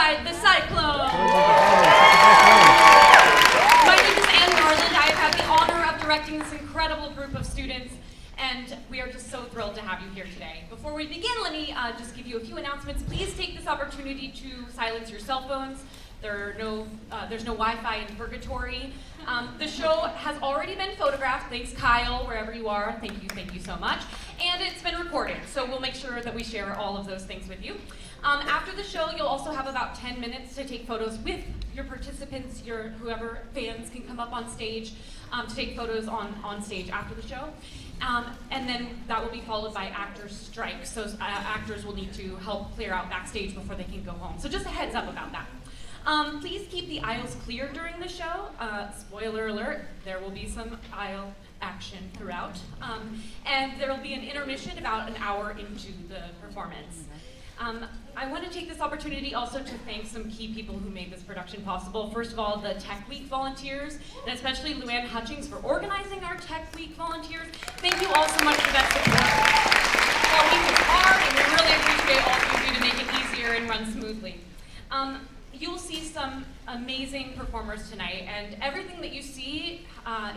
Ride the Cyclone! My name is Anne Garland. I have had the honor of directing this incredible group of students, and we are just so thrilled to have you here today. Before we begin, let me just give you a few announcements. Please take this opportunity to silence your cell phones. There's no Wi-Fi in purgatory. The show has already been photographed. Thanks, Kyle, wherever you are. Thank you so much. And it's been recorded, so we'll make sure that we share all of those things with you. After the show, you'll also have about 10 minutes to take photos with your participants, whoever fans can come up on stage to take photos on stage after the show. And then that will be followed by actors' strike. So actors will need to help clear out backstage before they can go home. So just a heads up about that. Please keep the aisles clear during the show. Spoiler alert, there will be some aisle action throughout. And there will be an intermission about an hour into the performance. I want to take this opportunity also to thank some key people who made this production possible. First of all, the Tech Week volunteers, and especially Luann Hutchings for organizing our Tech Week volunteers. Thank you all so much for that support. All week was hard, and we really appreciate all of you to make it easier and run smoothly. You'll see some amazing performers tonight, and everything that you see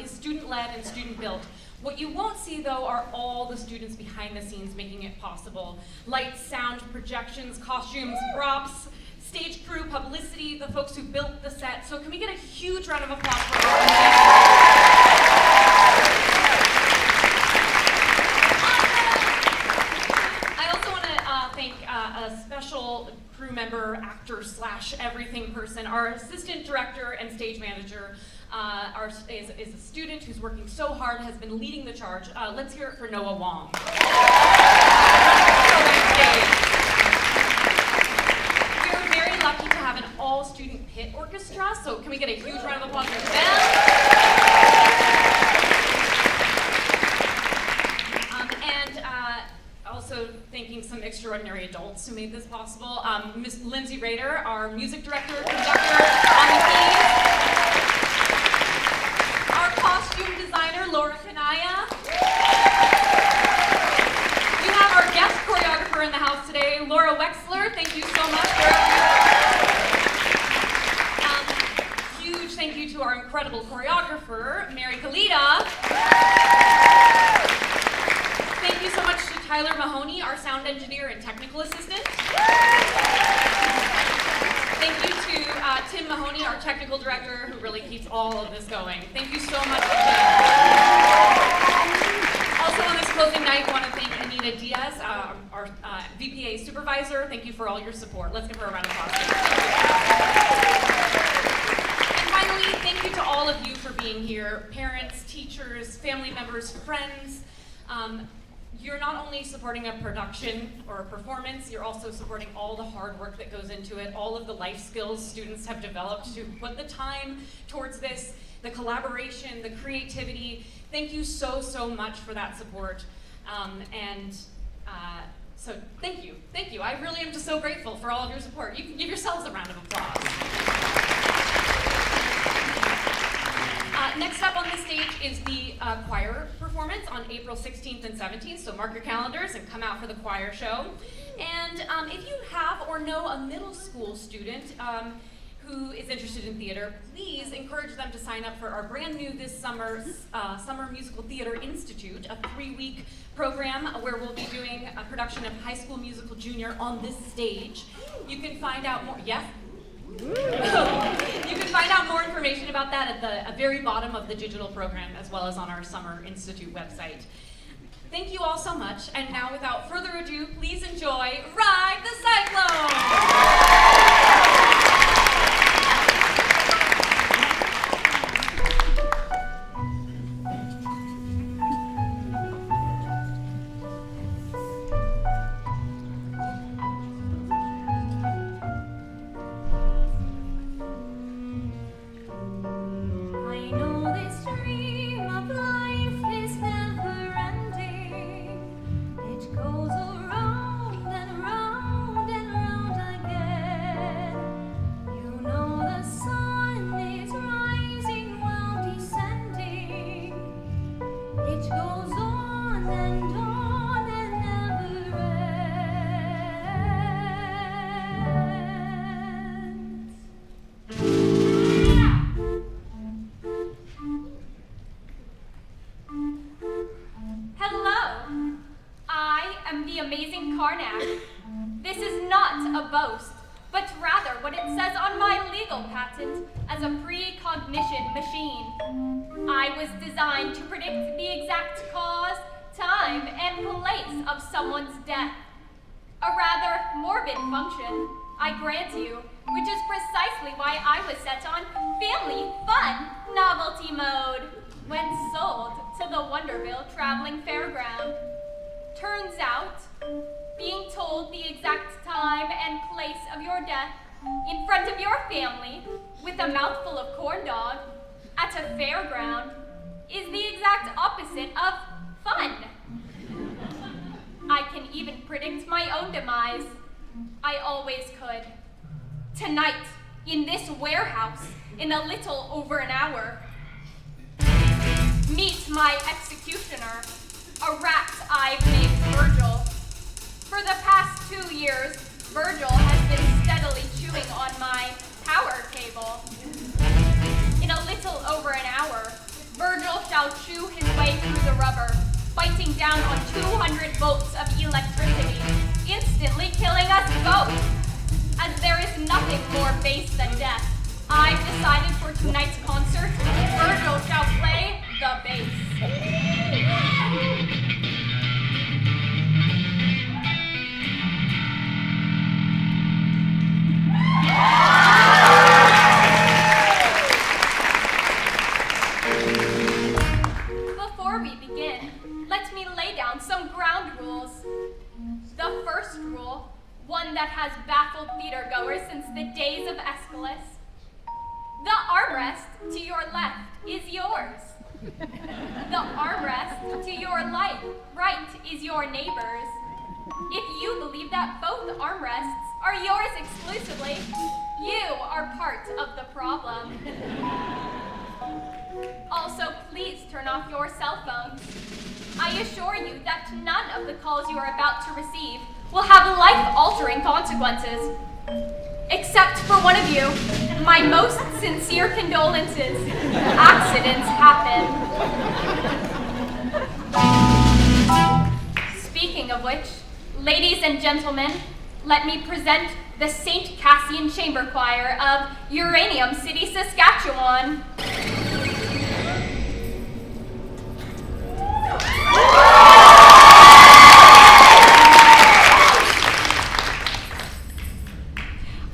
is student-led and student-built. What you won't see, though, are all the students behind the scenes making it possible. Lights, sound, projections, costumes, props, stage crew, publicity, the folks who built the set. So can we get a huge round of applause for all of them? I also want to thank a special crew member, actor / everything person, our assistant director and stage manager. Is a student who's working so hard, has been leading the charge. Let's hear it for Noah Wong. We're very lucky to have an all-student pit orchestra, so can we get a huge round of applause for them? Also thanking some extraordinary adults who made this possible. Miss Lindsay Rader, our music director, conductor on the keys. Costume designer, Laura Kanaya. We have our guest choreographer in the house today, Laura Wexler. Thank you so much. Huge thank you to our incredible choreographer, Mary Kalita. Thank you so much to Tyler Mahoney, our sound engineer and technical assistant. Thank you to Tim Mahoney, our technical director, who really keeps all of this going. Thank you so much, Tim. Also on this closing night, I want to thank Anita Diaz, our VPA supervisor. Thank you for all your support. Let's give her a round of applause. And finally, thank you to all of you for being here. Parents, teachers, family members, friends. You're not only supporting a production or a performance, you're also supporting all the hard work that goes into it, all of the life skills students have developed to put the time towards this, the collaboration, the creativity. Thank you so, so much for that support. So thank you. Thank you. I really am just so grateful for all of your support. You can give yourselves a round of applause. Next up on the stage is the choir performance on April 16th and 17th, so mark your calendars and come out for the choir show. And if you have or know a middle school student who is interested in theater, please encourage them to sign up for our brand new this summer Summer Musical Theater Institute, a 3-week program where we'll be doing a production of High School Musical Junior on this stage. You can find out more, yes? You can find out more information about that at the very bottom of the digital program, as well as on our Summer Institute website. Thank you all so much, and now without further ado, please enjoy Ride the Cyclone! Goes around and round again. Karnak. This is not a boast, but rather what it says on my legal patent as a precognition machine. I was designed to predict the exact cause, time, and place of someone's death. A rather morbid function, I grant you, which is precisely why I was set on family fun novelty mode when sold to the Wonderville Traveling Fairground. Turns out, being told the exact time and place of your death in front of your family with a mouthful of corn dog at a fairground is the exact opposite of fun. I can even predict my own demise. I always could. Tonight, in this warehouse, in a little over an hour, meet my executioner, a rat I've named Virgil. For the past 2 years, Virgil has been steadily chewing on my power cable. In a little over an hour, Virgil shall chew his way through the rubber, biting down on 200 volts of electricity, instantly killing us both. As there is nothing more base than death, I've decided for tonight's concert, Virgil shall play the bass. Before we begin, let me lay down some ground rules. The first rule, one that has baffled theatergoers since the days of Aeschylus. The armrest to your left is yours. The armrest to your right is your neighbor's. If you believe that both armrests are yours exclusively, you are part of the problem. Also, please turn off your cell phones. I assure you that none of the calls you are about to receive will have life-altering consequences. Except for one of you, my most sincere condolences. Accidents happen. Speaking of which, ladies and gentlemen, let me present the St. Cassian Chamber Choir of Uranium City, Saskatchewan.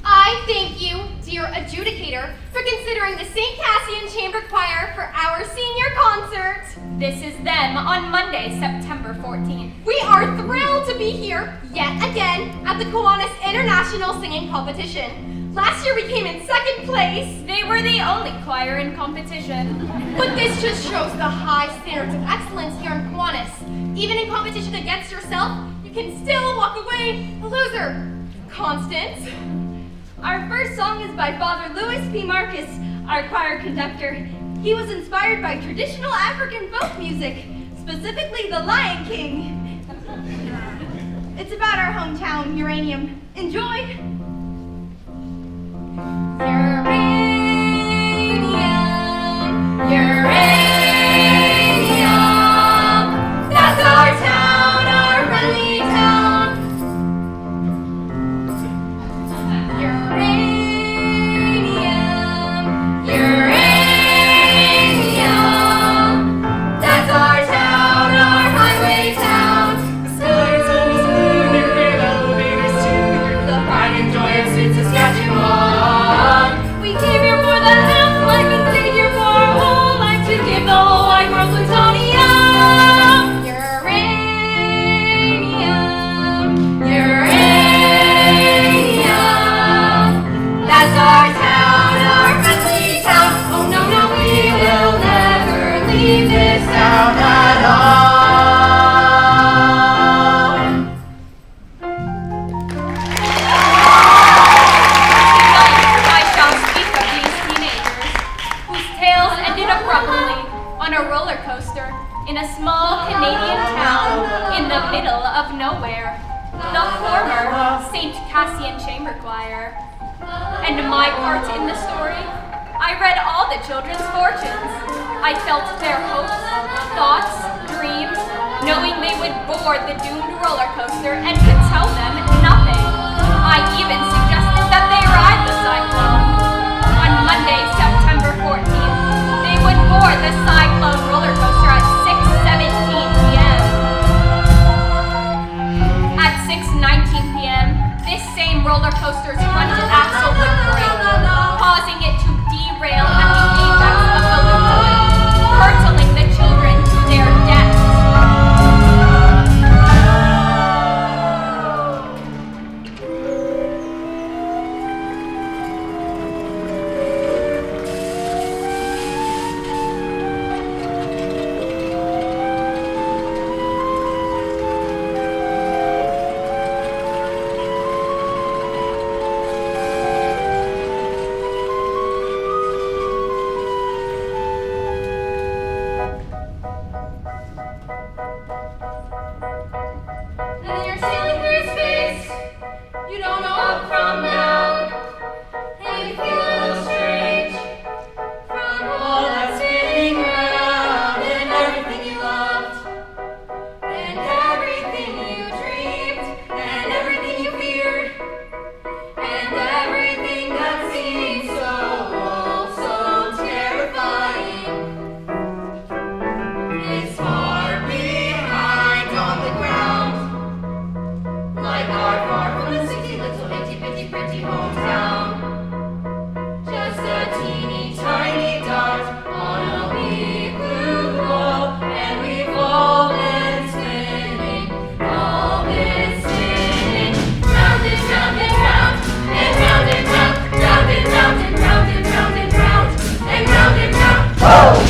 I thank you, dear adjudicator, for considering the St. Cassian Chamber Choir for our senior concert. This is them on Monday, September 14th. We are thrilled to be here yet again at the Kiwanis International Singing Competition. Last year we came in second place. They were the only choir in competition. But this just shows the high standards of excellence here in Kiwanis. Even in competition against yourself, you can still walk away a loser. Constance? Our first song is by Father Louis P. Marcus, our choir conductor. He was inspired by traditional African folk music, specifically the Lion King. It's about our hometown, Uranium. Enjoy! Uranium, Uranium, that's our town, our friendly town. Uranium, Uranium, that's our town, our highway town. The sky's almost blue, you hear elevators too. The pride and joy of sweet Saskatchewan. We came here for the half life and stayed here for our whole life to give the whole wide world plutonium. Uranium, Uranium, that's our town, our friendly town. Oh no, no, we will never leave this town at all. I shall speak of these teenagers whose tales ended abruptly on a roller coaster in a small Canadian town in the middle of nowhere, the former St. Cassian Chamber Choir. And my part in the story, I read all the children's fortunes. I felt their hopes, thoughts, dreams, knowing they would board the doomed roller coaster and could tell them nothing. I even suggested that they ride the Cyclone. On Monday, September 14th, they would board the Cyclone roller coaster at 6:17 p.m. At 6:19 p.m., this same roller coaster's front axle would break, causing it to derail at the apex of the loop, hurtling the children to their deaths. And you're sailing through space. You don't know up from down. And you feel a little strange from all that spinning around and everything you loved and everything you dreamed and everything you feared and everything that seemed so terrifying. It's far behind on the ground, like our far from the city, little itty bitty pretty hometown. Just a teeny tiny dot on a big blue ball, and we've all been spinning, round and round and round, and round and round, round and round and round and round and round, and round and round. Woo!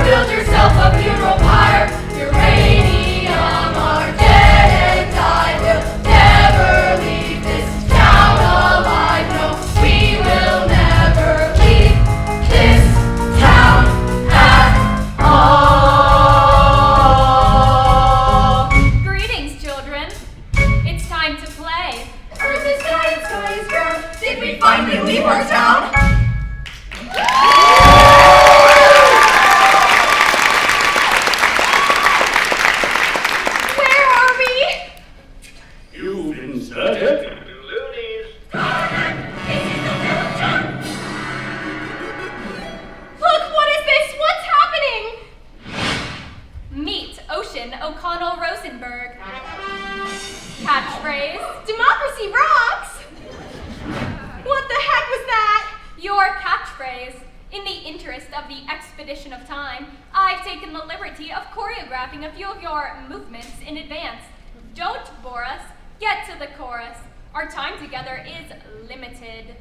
Build yourself a funeral pyre, uranium are dead and died. We'll never leave this town alive. No, we will never leave this town at all. Greetings, children. It's time to play. Earth is sky and sky is ground. Did we finally leave our town? Where are we? You've inserted Look, what is this? What's happening? Meet Ocean O'Connell Rosenberg. Catchphrase, Democracy rocks! What the heck was that? your catchphrase. In the interest of the expedition of time, I've taken the liberty of choreographing a few of your movements in advance. Don't bore us. Get to the chorus. Our time together is limited.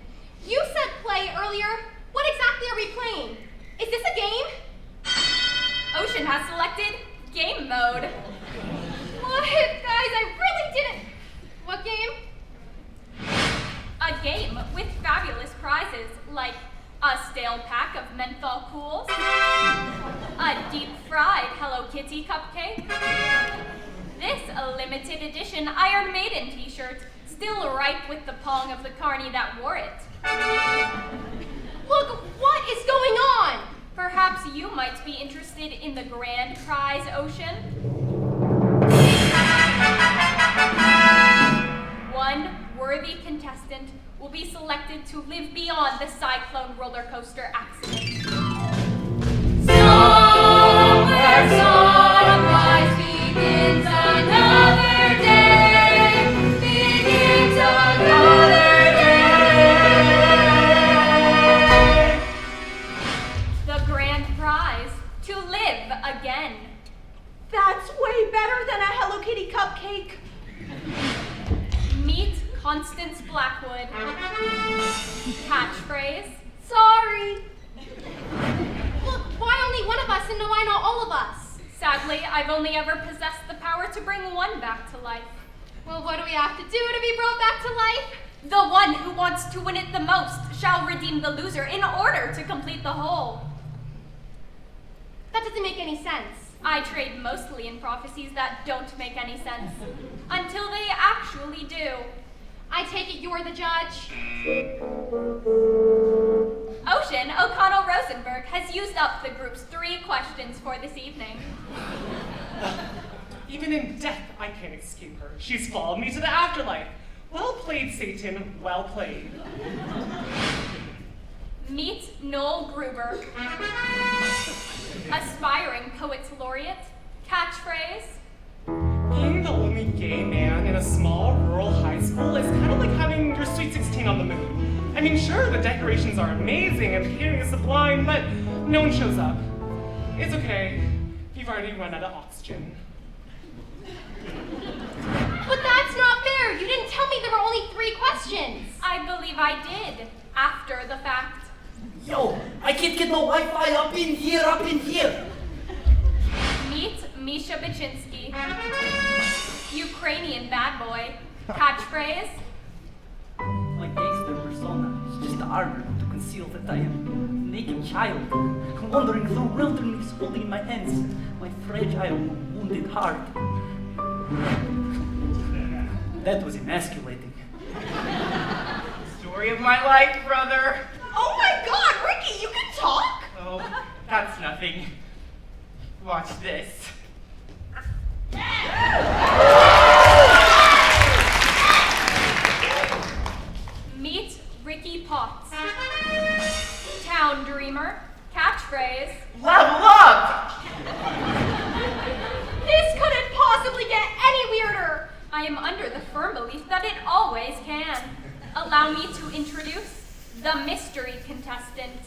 You said play earlier. What exactly are we playing? Is this a game? Ocean has selected game mode. What? Guys, I really didn't. What game? A game with fabulous prizes like a stale pack of menthol cools, a deep-fried Hello Kitty cupcake, this a limited edition Iron Maiden t-shirt, still ripe with the pong of the carny that wore it. Look, what is going on? Perhaps you might be interested in the grand prize, Ocean. One worthy contestant will be selected to live beyond the Cyclone roller coaster accident. Somewhere sunrise begins another day. Begins another day. The grand prize, to live again. That's way better than a Hello Kitty cupcake. Meet Constance Blackwood. Catchphrase, Sorry. Look, why only one of us and why not all of us? sadly, I've only ever possessed the power to bring one back to life. Well, what do we have to do to be brought back to life? The one who wants to win it the most shall redeem the loser in order to complete the whole. That doesn't make any sense. I trade mostly in prophecies that don't make any sense, until they actually do. I take it you're the judge. Ocean O'Connell Rosenberg has used up the group's 3 questions for this evening. Even in death, I can't escape her. She's followed me to the afterlife. Well played, Satan. Well played. Meet Noel Gruber, aspiring poets laureate, catchphrase. Being the only gay man in a small rural high school is kind of like having your Sweet 16 on the moon. I mean, sure, the decorations are amazing and the catering is sublime, but no one shows up. It's okay. You've already run out of oxygen. But that's not fair. You didn't tell me there were only 3 questions. I believe I did, after the fact. Yo, I can't get no Wi-Fi up in here. Meet Misha Baczynski, Ukrainian bad boy, catchphrase. My gangster persona is just armor to conceal that I am a naked child, wandering through wilderness holding in my hands my fragile, wounded heart. That was emasculating. Story of my life, brother. Oh my God, Ricky, you can talk? Oh, that's nothing. Watch this. Meet Ricky Potts, town dreamer, catchphrase. Level up! This couldn't possibly get any weirder. I am under the firm belief that it always can. Allow me to introduce the mystery contestant.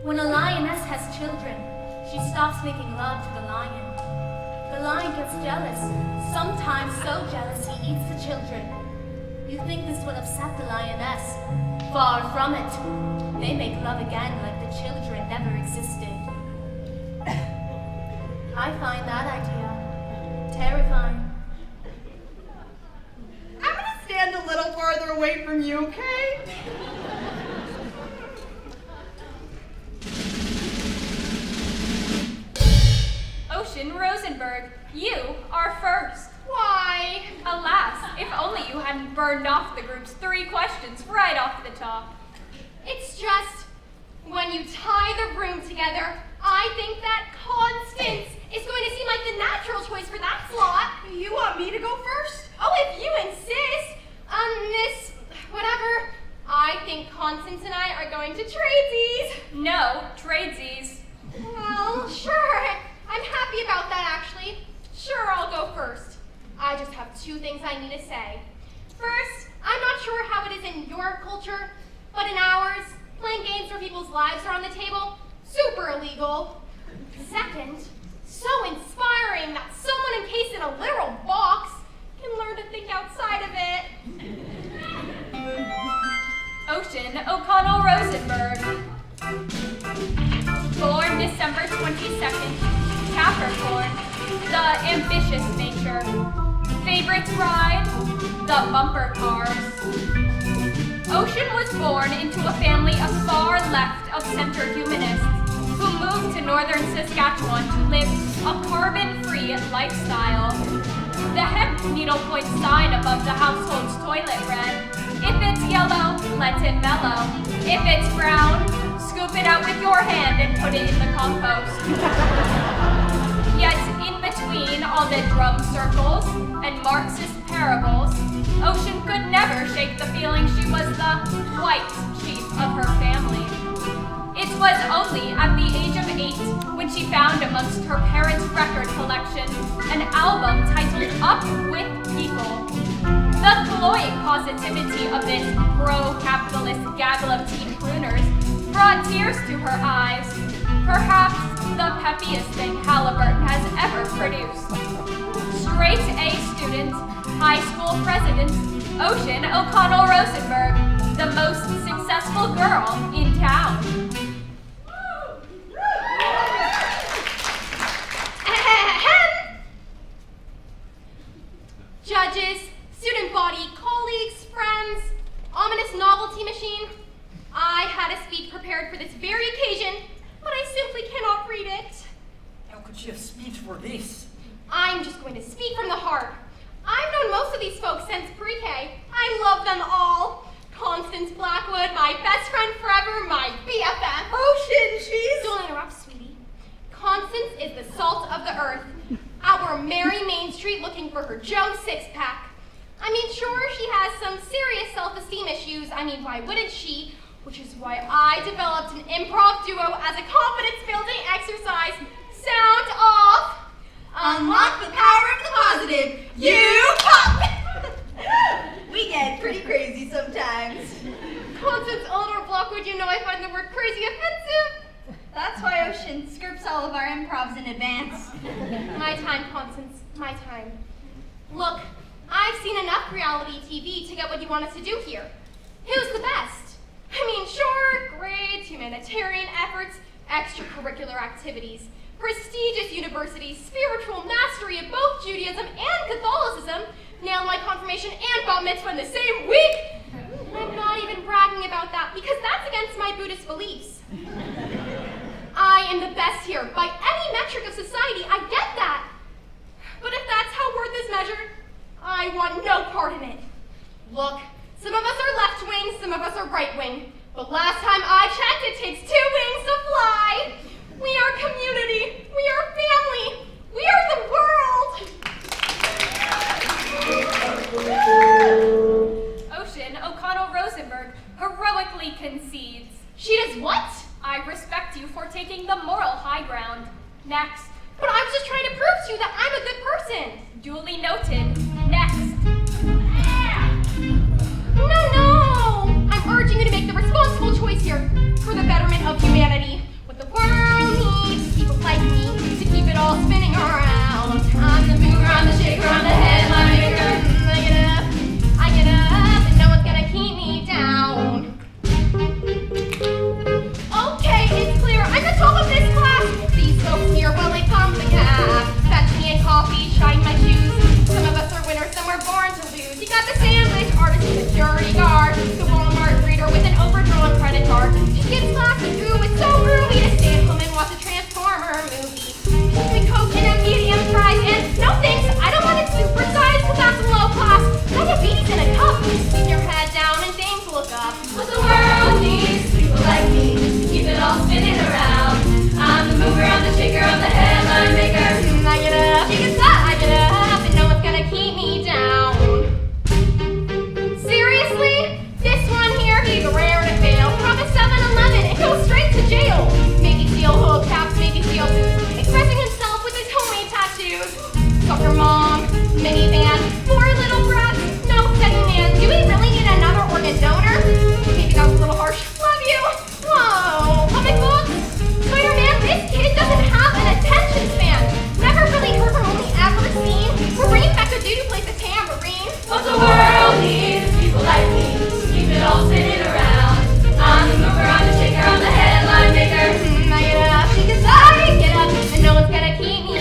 When a lioness has children, she stops making love to the lion. The lion gets jealous, sometimes so jealous he eats the children. You think this will upset the lioness? Far from it. They make love again like the children never existed. I find that idea terrifying. I'm gonna stand a little farther away from you, okay? Ocean Rosenberg, you are first. Why? Alas, if only you hadn't burned off the group's 3 questions right off the top. It's just, when you tie the room together, I think that Constance is going to seem like the natural choice for that slot. You want me to go first? Oh, if you insist. Miss, whatever. I think Constance and I are going to tradesies. No, tradesies. Well, sure. I'm happy about that, actually. Sure, I'll go first. I just have 2 things I need to say. First, I'm not sure how it is in your culture, but in ours, playing games where people's lives are on the table, super illegal. Second, so inspiring. Capricorn, the ambitious nature. Favorite ride? The bumper cars. Ocean was born into a family of far left of center humanists who moved to northern Saskatchewan to live a carbon-free lifestyle. The hemp needlepoint sign above the household's toilet read, "If it's yellow, let it mellow. If it's brown, scoop it out with your hand and put it in the compost." Yet in between all the drum circles and Marxist parables, Ocean could never shake the feeling she was the white sheep of her family. It was only at the age of 8 when she found amongst her parents' record collection an album titled Up With People. The cloying positivity of this pro-capitalist gaggle of teen crooners brought tears to her eyes. Perhaps the peppiest thing Halliburton has ever produced. Straight A student, high school president, Ocean O'Connell Rosenberg, the most successful girl in town. Judges, student body, colleagues, friends, ominous novelty machine. I had a speech prepared for this very occasion, but I simply cannot read it. How could she have speech for this? I'm just going to speak from the heart. I've known most of these folks since pre-K. I love them all. Constance Blackwood, my best friend forever, my BFF. Ocean, she's... Don't interrupt, sweetie. Constance is the salt of the earth. Our Mary Main Street looking for her Joe six-pack. I mean, sure, she has some serious self-esteem issues. I mean, why wouldn't she? Which is why I developed an improv duo as a confidence-building exercise. Sound off. Unlock the power of the positive. You pop! We get pretty crazy sometimes. Constance Eleanor Blackwood, you know I find the word crazy offensive. That's why Ocean scripts all of our improvs in advance. My time, Constance, my time. Look, I've seen enough reality TV to get what you want us to do here. Who's the best? I mean, sure, grades, humanitarian efforts, extracurricular activities, prestigious universities, spiritual mastery of both Judaism and Catholicism, nailed my confirmation and bat mitzvah in the same week. I'm not even bragging about that because that's against my Buddhist beliefs. I am the best here by any metric of society, I get that. But if that's how worth is measured, I want no part in it. Look, some of us are left wing, some of us are right wing. But last time I checked, it takes 2 wings to fly. We are community, we are family, we are the world. Ocean O'Connell Rosenberg heroically concedes. She does what? I respect you for taking the moral high ground. Next. But I was just trying to prove to you that I'm a good person. Duly noted. Next. No! I'm urging you to make the responsible choice here for the betterment of humanity. What the world needs is people like me to keep it all spinning around. I'm the mover, I'm the shaker, I'm the headline maker. I get up, and no one's gonna keep me down. Okay, it's clear, I'm the top of this class. These folks here, well, they pump the cab. Fetch me a coffee, shine my shoes. Some of us are winners, some are born to lose. You got the sandwich artist, the security guard, the Walmart greeter with an overdrawn credit card. She gets classes through, it's so groovy to stay at home and watch a Transformer movie. Give me Coke and a medium fries, and no thanks, I don't want it supersized, cause that's low class. Diabetes in a cup. Keep your head down and things look up. What the world needs, people like me, to keep it all spinning around. I'm the mover, I'm the shaker, I'm the headline maker. I get up, you get that, I get up, and no one's gonna keep me down. Seriously? This one here, he's rare to fail. Promise 7-Eleven and go straight to jail. Maybe steal hubcaps, maybe steal booze. Expressing himself with his homemade tattoos. Soccer mom, minivan, 4 little brats, no second man. Do we really need another organ donor? Maybe that was a little harsh. Love you. Whoa, comic books? Spider-Man, this kid doesn't have an attention span. Never really heard from, only ever seen. We're bringing back a dude who plays the tambourine. What the world needs is people like me to keep it all spinning around. I'm the mover, I'm the shaker, I'm the headline maker. I get up, she gets up, and no one's gonna keep me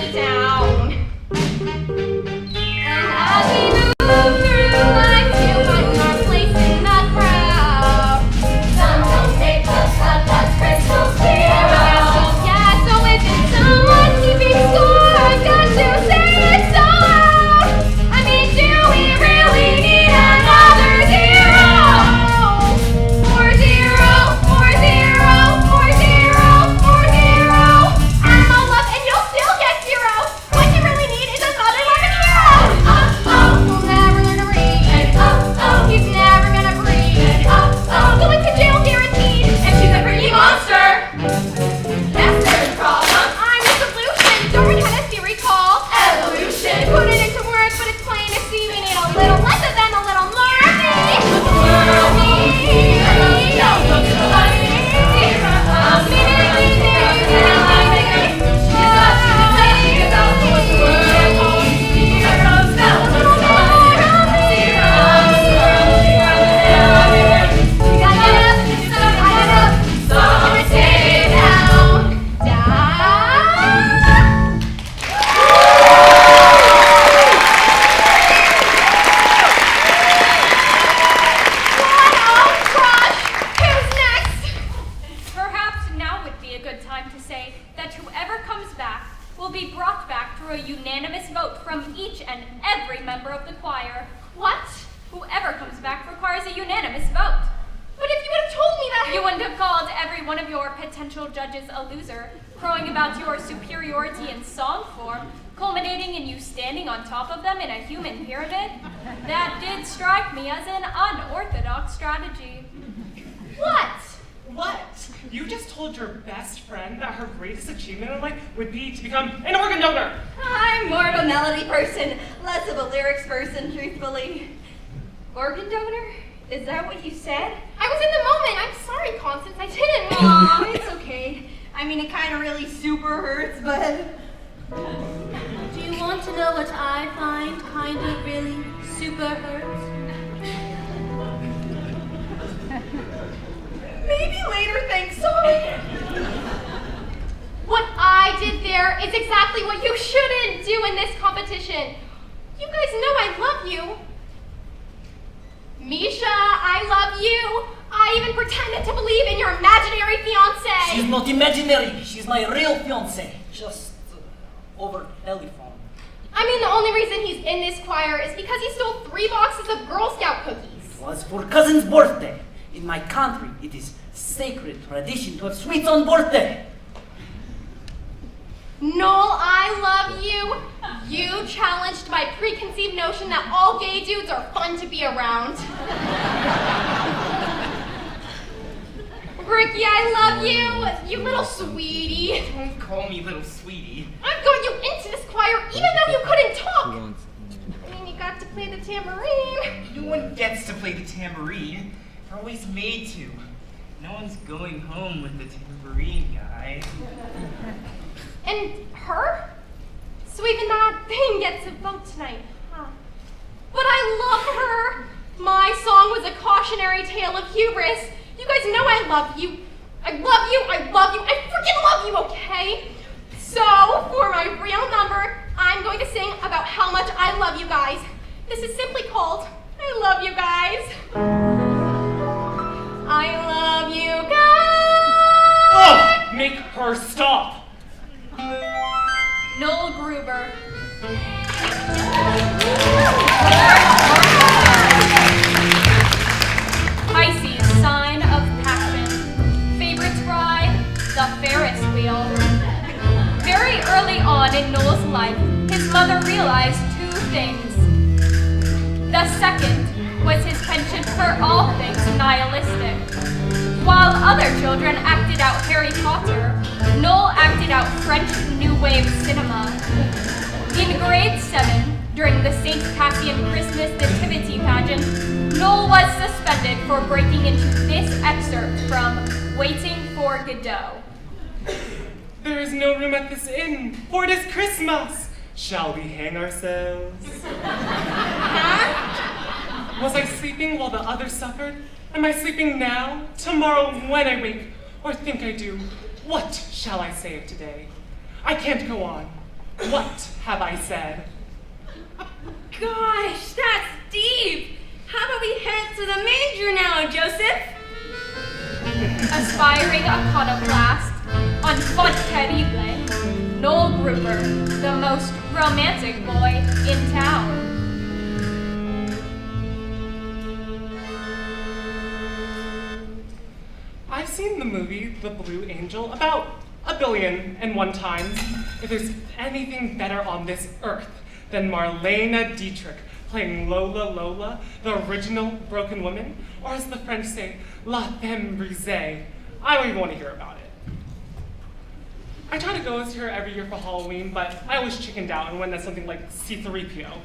will be brought back through a unanimous vote from each and every member of the choir. What? Whoever comes back requires a unanimous vote. But if you would have told me that... You wouldn't have called every one of your potential judges a loser, crowing about your superiority in song form, culminating in you standing on top of them in a human pyramid? That did strike me as an unorthodox strategy. What? What? You just told your best friend that her greatest achievement in life would be to become an organ donor. I'm more of a melody person, less of a lyrics person, truthfully. Organ donor? Is that what you said? I was in the moment. I'm sorry, Constance. I didn't mean... Aw, it's okay. I mean, it kind of really super hurts, but... Do you want to know what I find kind of really super hurts? Maybe later, thanks, sorry. What I did there is exactly what you shouldn't do in this competition. You guys know I love you. Misha, I love you. I even pretended to believe in your imaginary fiancé. She's not imaginary. She's my real fiance. Just over telephone. I mean, the only reason he's in this choir is because he stole 3 boxes of Girl Scout cookies. It was for cousin's birthday. In my country, it is sacred tradition to have sweets on birthday. Noel, I love you. You challenged my preconceived notion that all gay dudes are fun to be around. Ricky, I love you. You little sweetie. Don't call me little sweetie. I got you into this choir even though you couldn't talk. I mean, you got to play the tambourine. No one gets to play the tambourine. They're always made to. No one's going home with the tambourine guy. And her? So even that thing gets a vote tonight, huh? But I love her. My song was a cautionary tale of hubris. You guys know I love you. I love you, I love you, I freaking love you, okay? So, for my real number, I'm going to sing about how much I love you guys. This is simply called, I love you guys. I love you guys. Oh, make her stop. Noel Gruber. Pisces, sign of passion. Favorites ride the Ferris wheel. Very early on in Noel's life, his mother realized 2 things. The second was his penchant for all things nihilistic. While other children acted out Harry Potter, Noel acted out French New Wave cinema. In grade 7, during the St. Cassian Christmas Nativity pageant, Noel was suspended for breaking into this excerpt from Waiting for Godot. There is no room at this inn, for it is Christmas. Shall we hang ourselves? Was I sleeping while the others suffered? Am I sleeping now, tomorrow when I wake, or think I do? What shall I say of today? I can't go on. What have I said? Gosh, that's deep. How do we head to the manger now, Joseph? Aspiring iconoclast, enfant terrible, Noel Gruber, the most romantic boy in town. I've seen the movie The Blue Angel about 1,000,000,001 times. If there's anything better on this earth than Marlene Dietrich playing Lola, the original broken woman, or as the French say, La Femme Brisée, I don't even want to hear about it. I try to go to her every year for Halloween, but I always chickened out and went as something like C-3PO.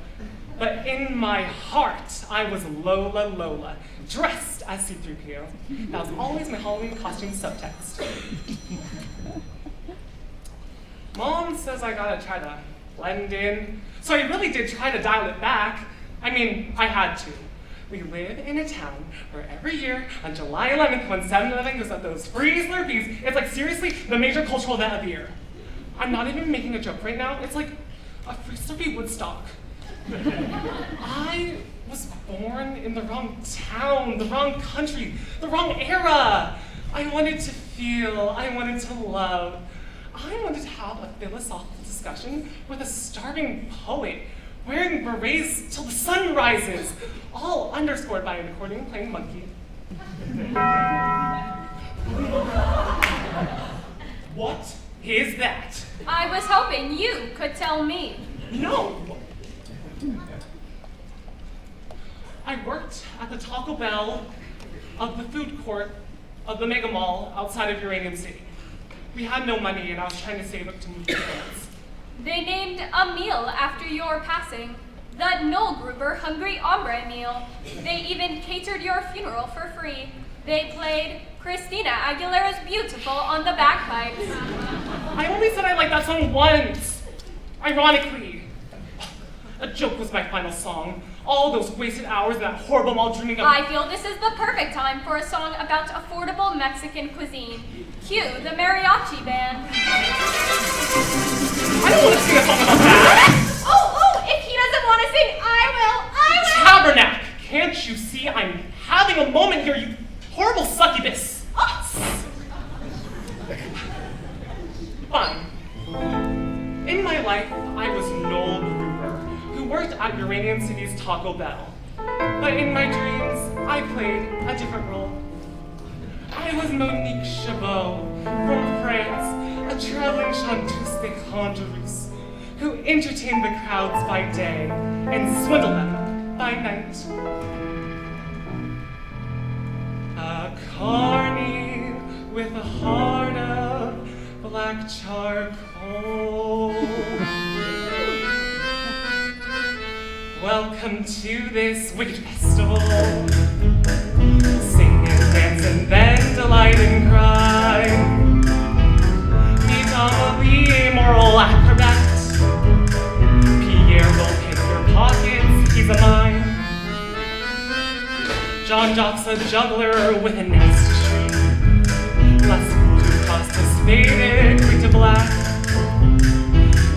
But in my heart, I was Lola, dressed as C-3PO. That was always my Halloween costume subtext. Mom says I gotta try to blend in, so I really did try to dial it back. I mean, I had to. We live in a town where every year on July 11th, when 7-Eleven goes out those free Slurpees, it's like seriously the major cultural event of the year. I'm not even making a joke right now. It's like a free Slurpee Woodstock. I was born in the wrong town, the wrong country, the wrong era. I wanted to feel, I wanted to love. I wanted to have a philosophical discussion with a starving poet wearing berets till the sun rises, all underscored by an accordion playing monkey. What is that? I was hoping you could tell me. No! I worked at the Taco Bell of the food court of the Mega Mall outside of Uranium City. We had no money and I was trying to save up to move to France. They named a meal after your passing. The Noel Gruber Hungry Ombre meal. They even catered your funeral for free. They played Christina Aguilera's Beautiful on the bagpipes. I only said I liked that song once. Ironically, a joke was my final song. All those wasted hours of that horrible mall dreaming of— I feel this is the perfect time for a song about affordable Mexican cuisine. Cue the mariachi band. I don't want to sing a song about that! Oh, if he doesn't want to sing, I will! Tabernacle! Can't you see I'm having a moment here, you horrible succubus? Fine. In my life, I was Noel Gruber, who worked at Uranium City's Taco Bell. But in my dreams, I played a different role. I was Monique Chabot from France, a traveling chanteuse de Honduras, who entertained the crowds by day and swindled them by night. A carny with a heart of black charcoal. Welcome to this wicked festival. Sing and dance and then delight and cry. Meet Amelie, moral acrobat. Pierre will pick your pockets, he's a mime. John Jock's a juggler with a nasty streak. Less who cost us faded, quick to black.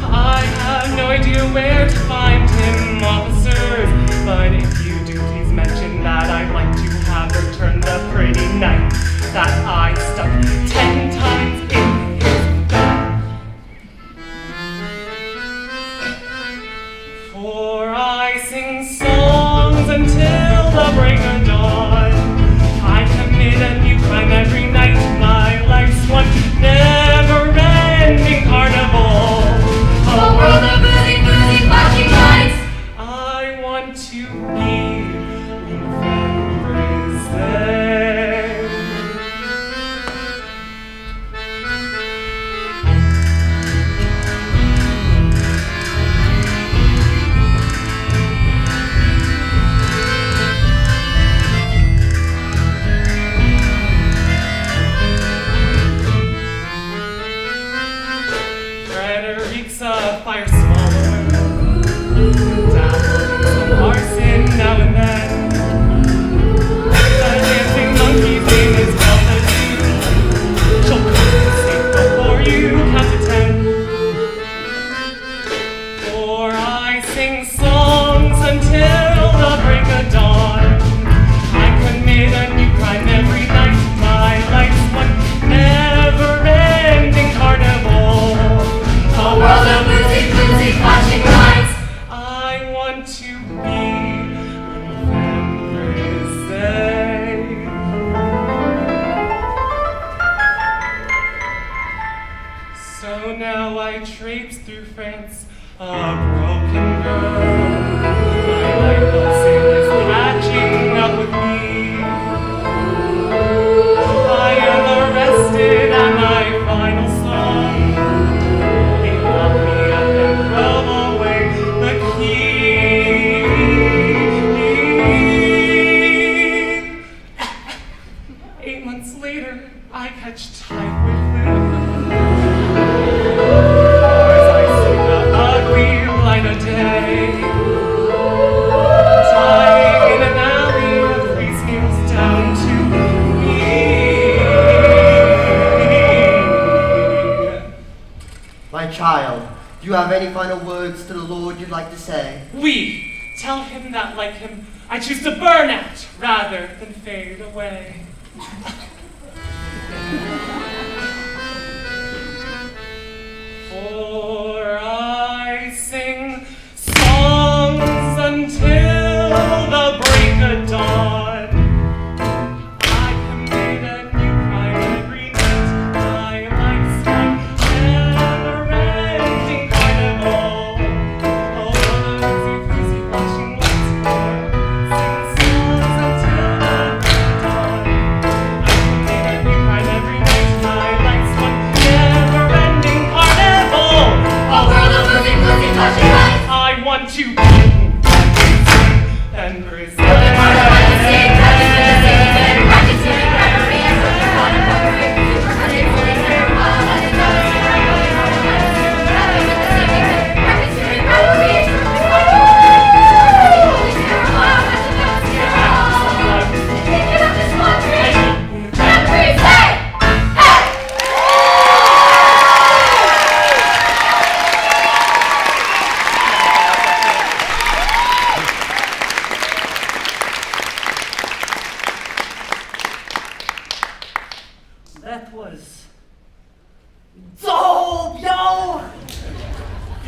I have no idea where to find him, officers. But if you do, please mention that I'd like to have returned the pretty knife that I stuck 10 times in his back. For I sing songs until the break of dawn. I commit a new crime every night. My life's one never-ending carnival. A world of boozy, boozy, flashing lights. I want to be represented. Frederick's a fire swallower, dabbled in some arson now and then. The dancing monkey's name is Multitude. She'll compensate before you count to 10. For I sing songs until the break of dawn. I commit a new crime every night. My life's one never-ending carnival. A world of boozy, boozy, flashing lights. I want to be represented. So now I traipse through France, a broken girl. My life of sin is catching up with me. I am arrested at my final song. They lock me up and throw away the key. 8 months later, I catch type with Lou. As I see the ugly light of day, dying in an alley of free snails down to me. My child, do you have any final words to the Lord you'd like to say? We tell him that, like him, I choose to burn out rather than fade away. For I sing songs until the break of dawn. I commit a new crime every night. My life's one never-ending carnival. Oh, easy peasy flashing lights for. Sing songs until the break of dawn. I commit a new crime every night. My life's one never-ending carnival. A world of moving, flashing lights. I want to and present. That was dope, yo!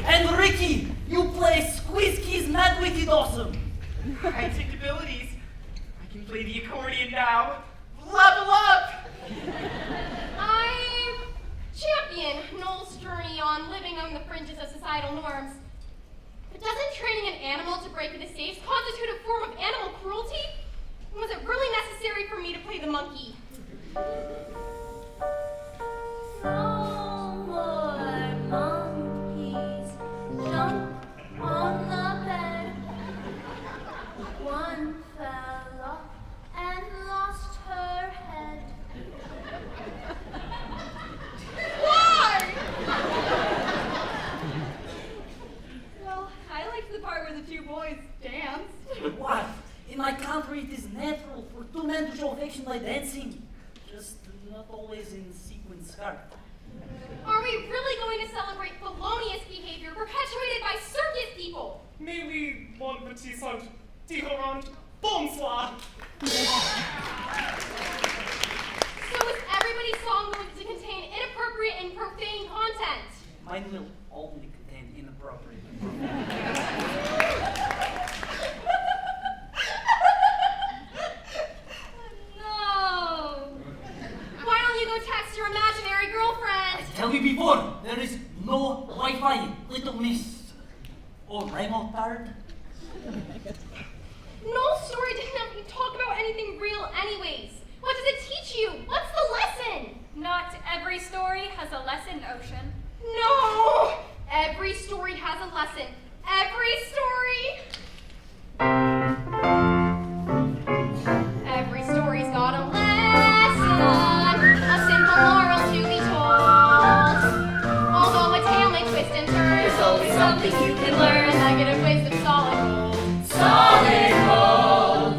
And Ricky, you play Squeeze Keys Mad Wicked Awesome. High-tech abilities. I can play the accordion now. Level up! I'm champion Noel's journey on living on the fringes of societal norms. But doesn't training an animal to break into safes constitute a form of animal cruelty? And was it really necessary for me to play the monkey? No more monkeys jump on the bed. One fell off and lost her head. Why? Well, I liked the part where the two boys danced. What? In my country, it is natural for two men to show affection by dancing. Just not always in sequin skirt. Are we really going to celebrate felonious behavior perpetuated by circus people? Maybe one petit saint différent. Bonsoir. So is everybody's song going to contain inappropriate and profane content? Mine will only contain inappropriate. No. Why don't you go text your imaginary girlfriend? I tell you before, there is no Wi-Fi, little miss. Or remote card. Noel's story didn't have you talk about anything real anyways. What does it teach you? What's the lesson? Not every story has a lesson, Ocean. No! Every story has a lesson. Every story! Every story's got a lesson, a simple moral to be told. Although a tale may twist and turn, there's always something you can learn. Negative ways of solid gold. Solid gold.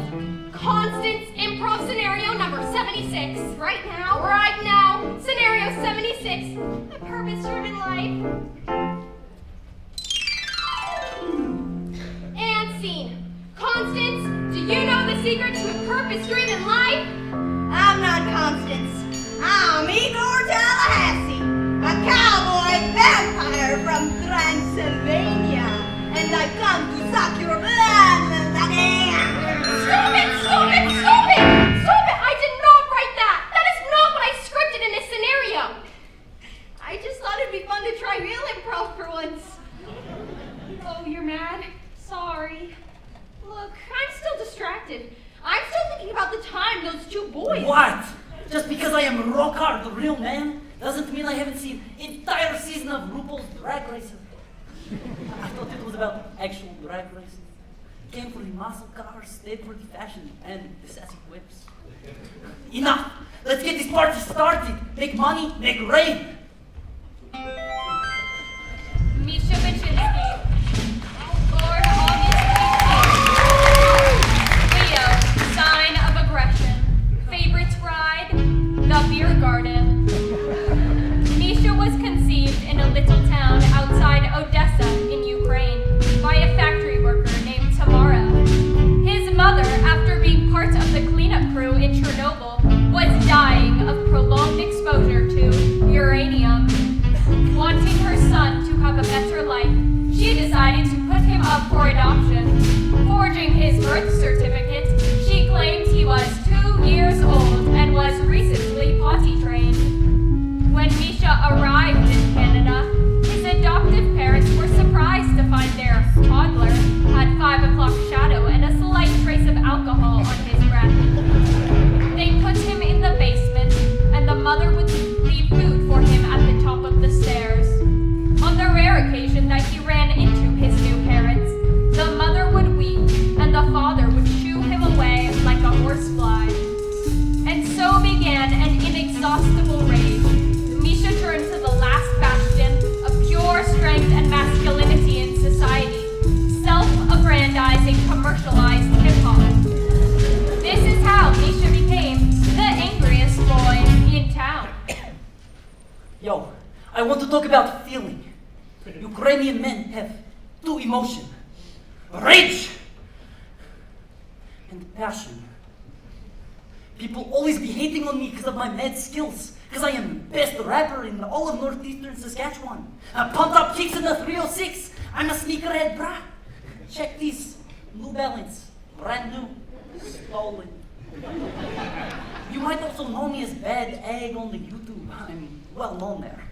Constance improv scenario number 76. Right now, scenario 76. A purpose-driven life. And scene. Constance, do you know the secret to a purpose-driven life? I'm not Constance. I'm Igor Tallahassee, a cowboy vampire from Transylvania. And I've come to suck your blood, again. Stop it! Stop it! Stop it! Stop it! I did not write that! That is not what I scripted in this scenario! I just thought it'd be fun to try real improv for once. Oh, you're mad? Sorry. Look, I'm still distracted. I'm still thinking about the time those two boys... What? Just because I am Rockhard, the real man, doesn't mean I haven't seen entire season of RuPaul's Drag Race. I thought it was about actual drag racing. Came for the muscle cars, stayed for the fashion, and the sassy whips. Enough! Let's get this party started! Make money, make rain! Misha Baczynski. Lord August 18th. Leo, sign of aggression. Favorite ride? The beer garden. Misha was conceived in a little town outside Odessa in Ukraine by a factory worker named Tamara. His mother, after being part of the cleanup crew in Chernobyl, was dying of prolonged exposure to uranium. Wanting her son Ukrainian men have two emotions: rage and passion. People always be hating on me because of my mad skills, because I am the best rapper in all of northeastern Saskatchewan. Pumped up kicks in the 306. I'm a sneakerhead, brah. Check these New Balance, brand new, stolen. You might also know me as Bad Egg on the YouTube. I'm well known there.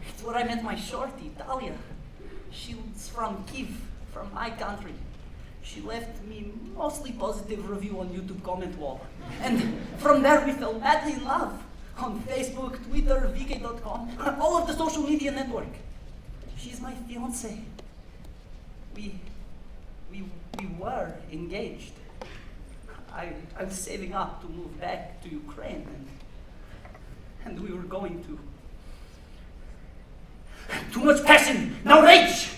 It's where I met my shorty, Talia. She's from Kiev, from my country. She left me mostly positive review on YouTube comment wall. And from there we fell madly in love. On Facebook, Twitter, VK.com, all of the social media network. She's my fiancée. We were engaged. I was saving up to move back to Ukraine, and we were going to. Too much passion, now rage!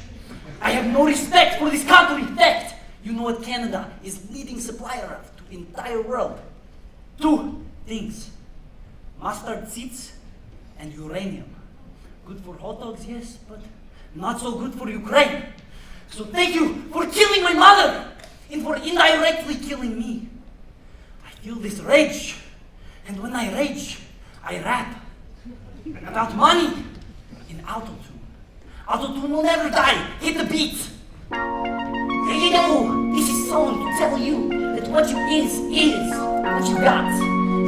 I have no respect for this country. Fact, you know what Canada is leading supplier of to the entire world? Two things: mustard seeds and uranium. Good for hot dogs, yes, but not so good for Ukraine. So thank you for killing my mother and for indirectly killing me. I feel this rage, and when I rage, I rap about money in autotune. Autotune will never die. Hit the beat. Here you go. This is song to tell you that what you is what you got,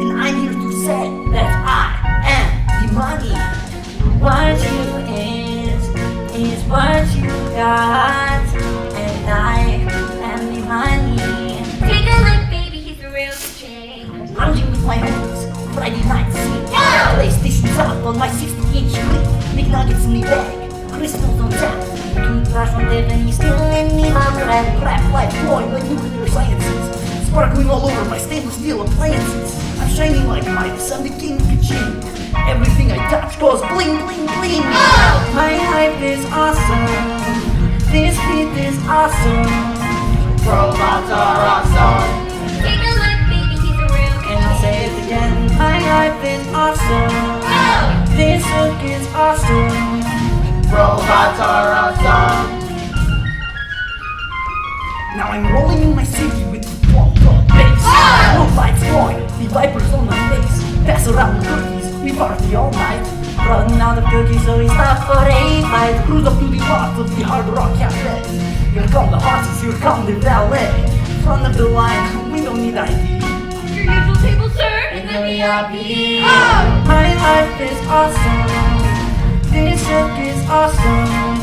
and I'm here to say that I am the money. What you is what you got, and I am the money. Take a look, baby, he's a real shame. Lounging with my homies, Friday night scene. PlayStation's up on my 60-inch screen. McNuggets in the bag, crystals on tap. Toothbrush on Devon, he's still in me. My crap like flowing like nuclear sciences. Sparkling all over my stainless steel appliances. I'm shining like Midas, I'm the king of Kachin. Everything I touch goes bling, bling, bling. Oh! My life is awesome. This beat is awesome. Robots are awesome. Take a look, baby, he's a real And I'll say it again. My life is awesome. Oh! This look is awesome. Robots are awesome. Now I'm rolling in my city with the pumped up bass. Oh! No lights going, the vipers on my face. Pass around the cookies, we party all night. Running out of cookies, so we stop for a fight. Cruise up to the lot of the Hard Rock Cafe. Here come the horses, here come the valet. Front of the line, we don't need ID. Your usual table, sir, In the VIP. Oh! My life is awesome. This look is awesome.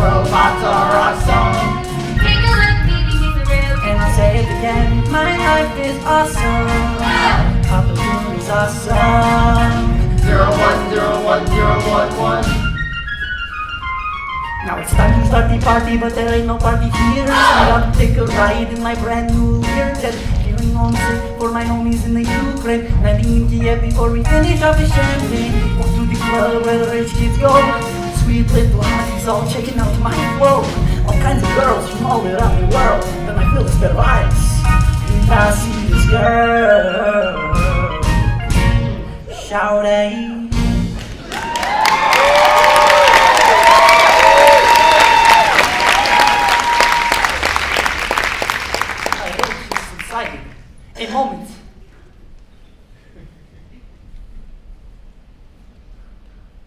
Robots are awesome. Take a look, baby, he's a real And I'll say it again. My life is awesome. Oh! Autotune is awesome. 010111. Now it's time to start the party, but there ain't no party here. So I gotta take a ride in my brand new Learjet. Feeling homesick for my homies in the Ukraine. Landing in Kiev before we finish off the champagne. Walk to the club where the rich kids go. Sweet little hotties all checking out my flow. All kinds of girls from all around the world. Then I feel this better vibes. If I see this girl, shout out. A moment.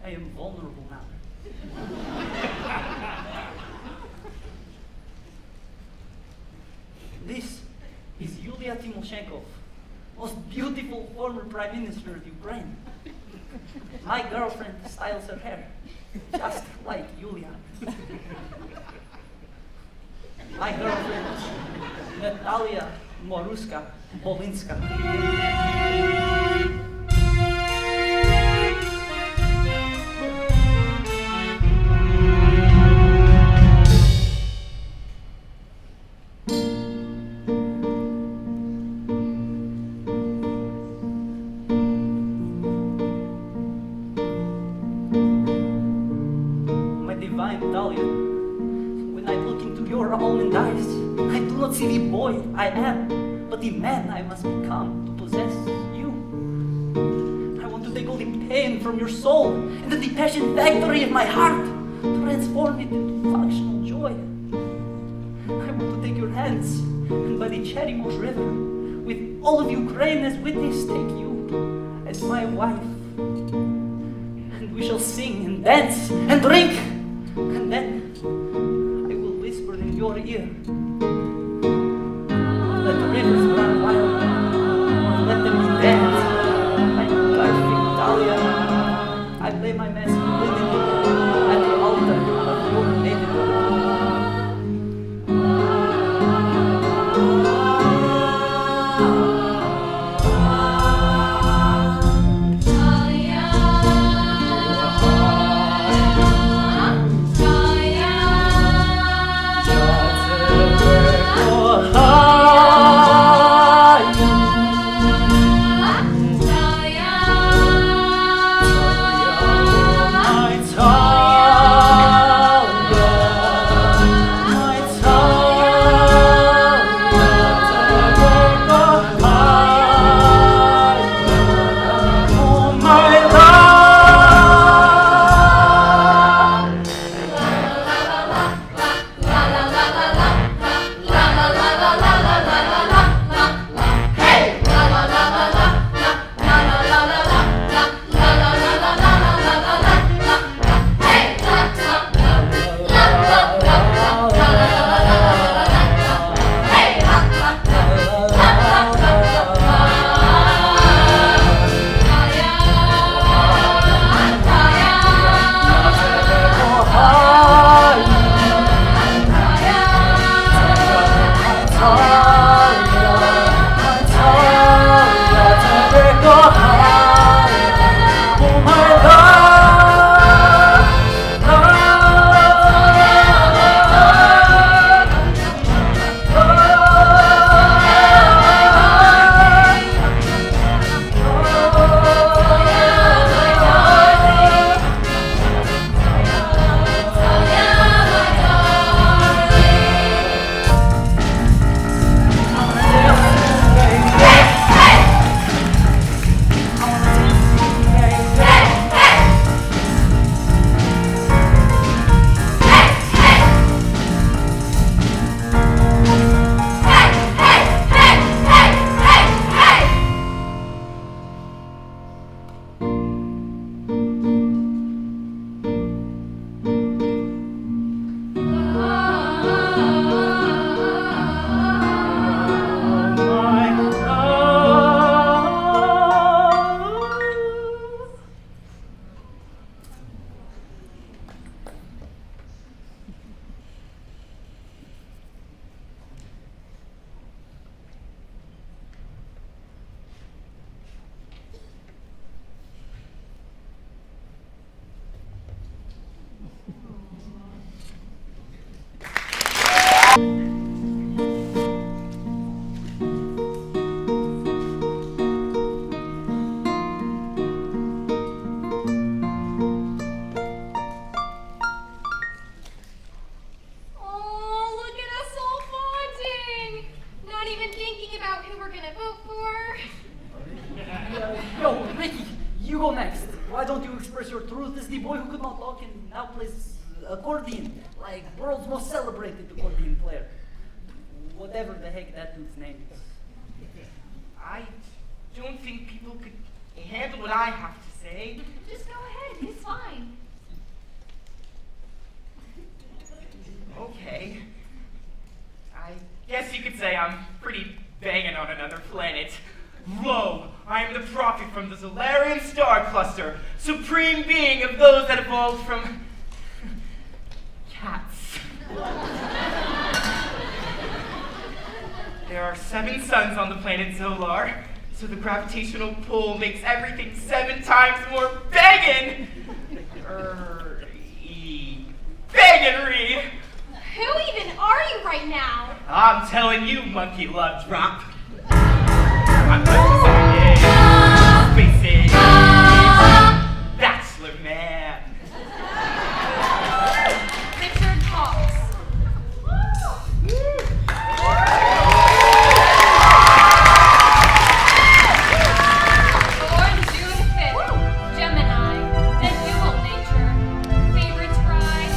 I am vulnerable now. This is Yulia Tymoshenko, most beautiful former Prime Minister of Ukraine. My girlfriend styles her hair just like Yulia. My girlfriend, Natalia Moruska Bolinska. My divine Dahlia, when I look into your almond eyes, I do not see the boy I am, but the man I must become to possess you. I want to take all the pain from your soul and the passion factory of my heart to transform it into functional joy. I want to take your hands and by the Cherimosh River, with all of Ukraine as witness, take you as my wife. And we shall sing and dance and drink, and then I will whisper in your ear, let the rivers run wild, or let them be dead. My perfect Dahlia, I lay my masculinity at the altar of your maidenhood. Why don't you express your truth as the boy who could not talk and now plays accordion, like world's most celebrated accordion player? Whatever the heck that dude's name is. I don't think people could handle what I have to say. Just go ahead, it's fine. Okay. I guess you could say I'm pretty banging on another planet. Lo, I am the prophet from the Zolarian star cluster, supreme being of those that evolved from cats. There are 7 suns on the planet Zolar, so the gravitational pull makes everything 7 times more bangin'. Bangery. Who even are you right now? I'm telling you, monkey love drop. I'm going to spaces. Bachelor man. Richard Fox. Born June 5th, Gemini, a dual nature. Favorite ride,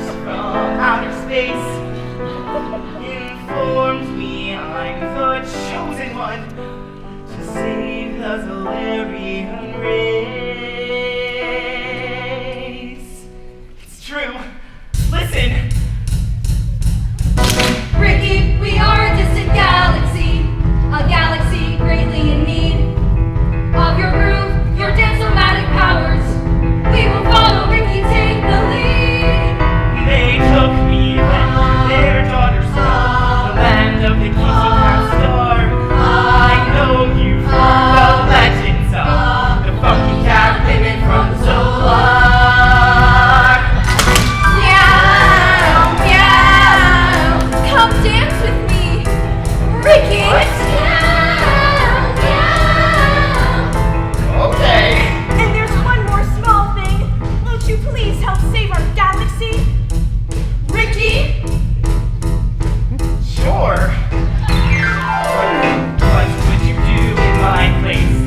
force from outer space informed me I'm the chosen one to save the Zolarian race. It's true. Listen. Ricky, we are a distant galaxy, a galaxy greatly in need of your groove, your diplomatic powers. We will follow Ricky, take the lead. They took me back to their daughter's home, the land of the geese who have starved. I know you from the legends of the funky cat women from Zolar. Meow, meow. Come dance with me, Ricky. Okay. And there's one more small thing. Won't you please help save our galaxy? Ricky? Sure. What would you do in my place?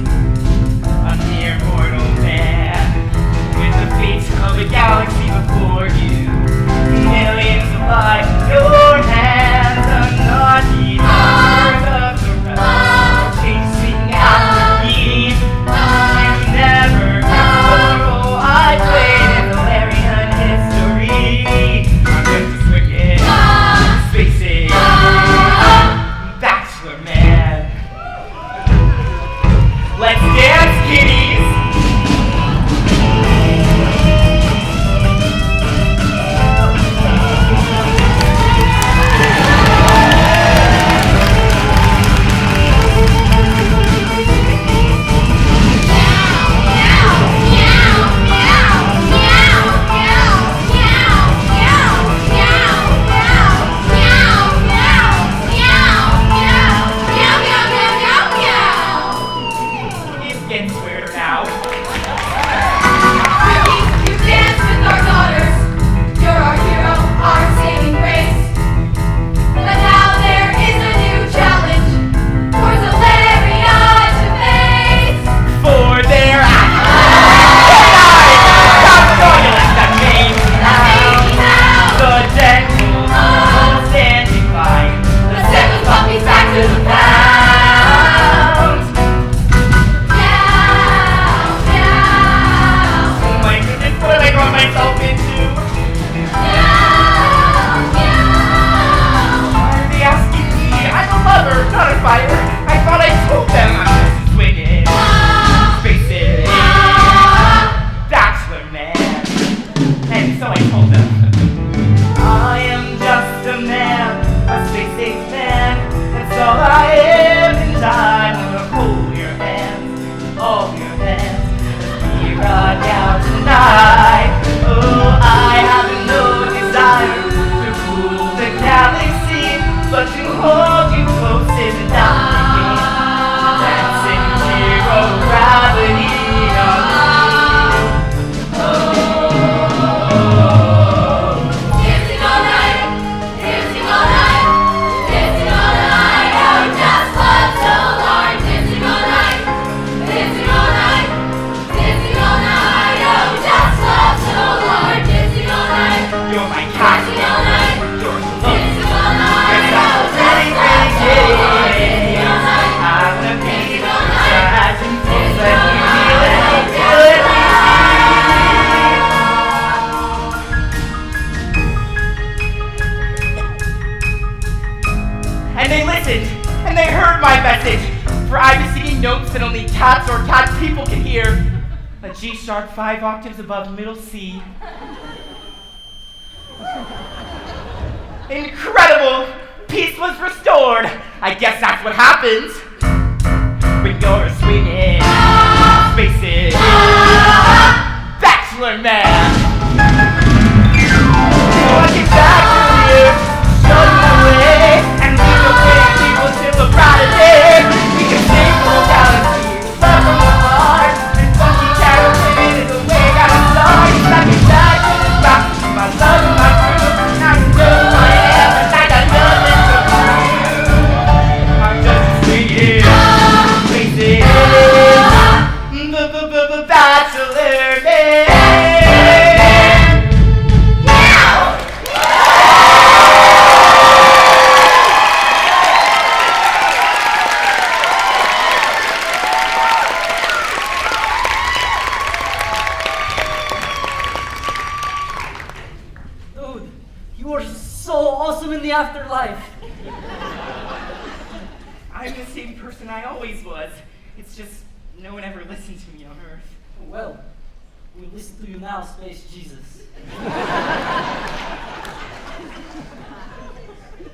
A mere mortal man with the fate of a galaxy before you. Millions of lives in your hands, a naughty part of the realm, chasing after me. You never guessed the role I played in Valerian history. I'm just a wicked spaces, bachelor man. Let's dance, kiddies! It gets weirder now. Ricky, you dance with our daughters. You're our hero, our saving grace. But now there is a new challenge for Zolaria to face. For their stop spoiling the main house. The dead will all standing by. Let's send the puppies back to the pound. Meow, meow. Oh my goodness, what have I got myself into? Meow, meow. Why are they asking me? I'm a lover, not a fighter. I thought I told them I'm just swinging. Spaces, bachelor man. And so I told them, I am just a man, a space-age man. That's all I am, and I wanna hold your hands, all your hands. We ride out tonight. Oh, I have no desire to rule the galaxy, but to hold you close in the dark, dancing zero gravity on Dancing all night, dancing all night, dancing all night. Oh, just love so hard. Dancing all night, dancing all night, dancing all night. Oh, just love so hard. Dancing all night, You're my cat. dancing all night, You're the love. dancing all night. Yes, Oh, I'm just really, love really so getting hard. it. Dancing all night, I wanna be dancing all the night, tragic force dancing all that you night. feel Oh, and just feel it. love. And they listened, and they heard my message, for I was singing notes that only cats or cat people can hear. A G sharp 5 octaves above middle C. Incredible! Peace was restored. I guess that's what happens when you're swinging spaces. Bachelor man. So I get back to you, show you the way, and we can bring people to the brighter day. We can sing for the galaxy, love from the heart, and funky caravan is the way I start. I get back to the rock, my love and my groove, and I know who I am, and I got nothing to prove. I'm just swinging places, the bachelor man. were so awesome in the afterlife. I'm the same person I always was. It's just no one ever listened to me on Earth. Well, we listen to you now, Space Jesus.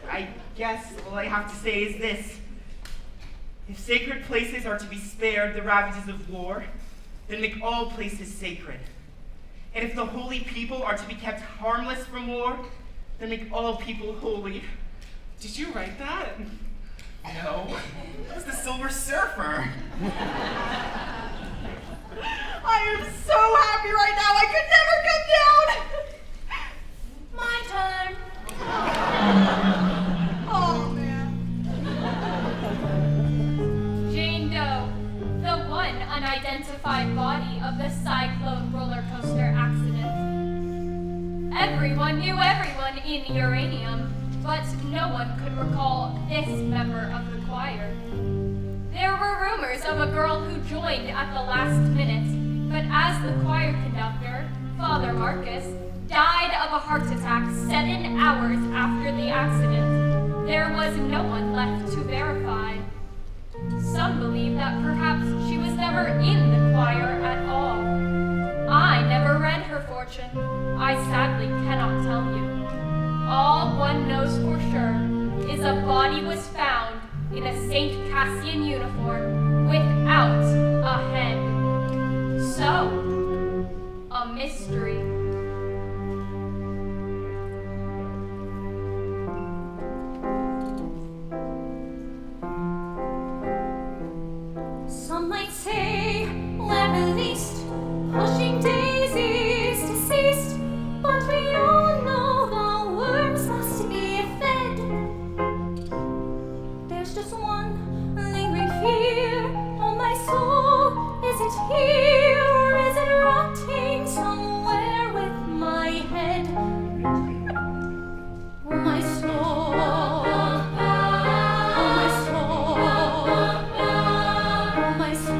I guess all I have to say is this. If sacred places are to be spared the ravages of war, then make all places sacred. And if the holy people are to be kept harmless from war, then make all people holy. Did you write that? No, that was the Silver Surfer. I am so happy right now, I could never come down. My turn. Oh, man. Jane Doe, the one unidentified body of the Cyclone roller coaster accident. Everyone knew everyone in Uranium, but no one could recall this member of the choir. There were rumors of a girl who joined at the last minute, but as the choir conductor, Father Marcus, died of a heart attack 7 hours after the accident, there was no one left to verify. Some believe that perhaps she was never in the choir at all. I never read her fortune. I sadly cannot tell you. All one knows for sure is a body was found in a St. Cassian uniform without a head. So, a mystery. Some might say we're released, pushing daisies deceased, but we all know the worms must be fed. There's just one lingering fear on my soul. Is it here or is it rotting somewhere with my head? Oh, my soul. Oh, my soul. Oh, my soul. Oh, my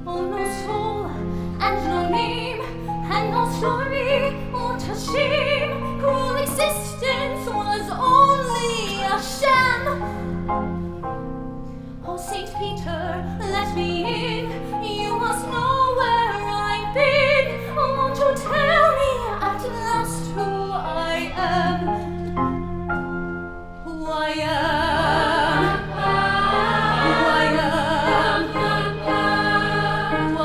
Oh, no soul and no name and no story. What a shame! Cruel existence was only a sham. Oh, Saint Peter, let me in. You must know where I've been. Won't you tell me at last who I am? Who I am. Who I am. Who I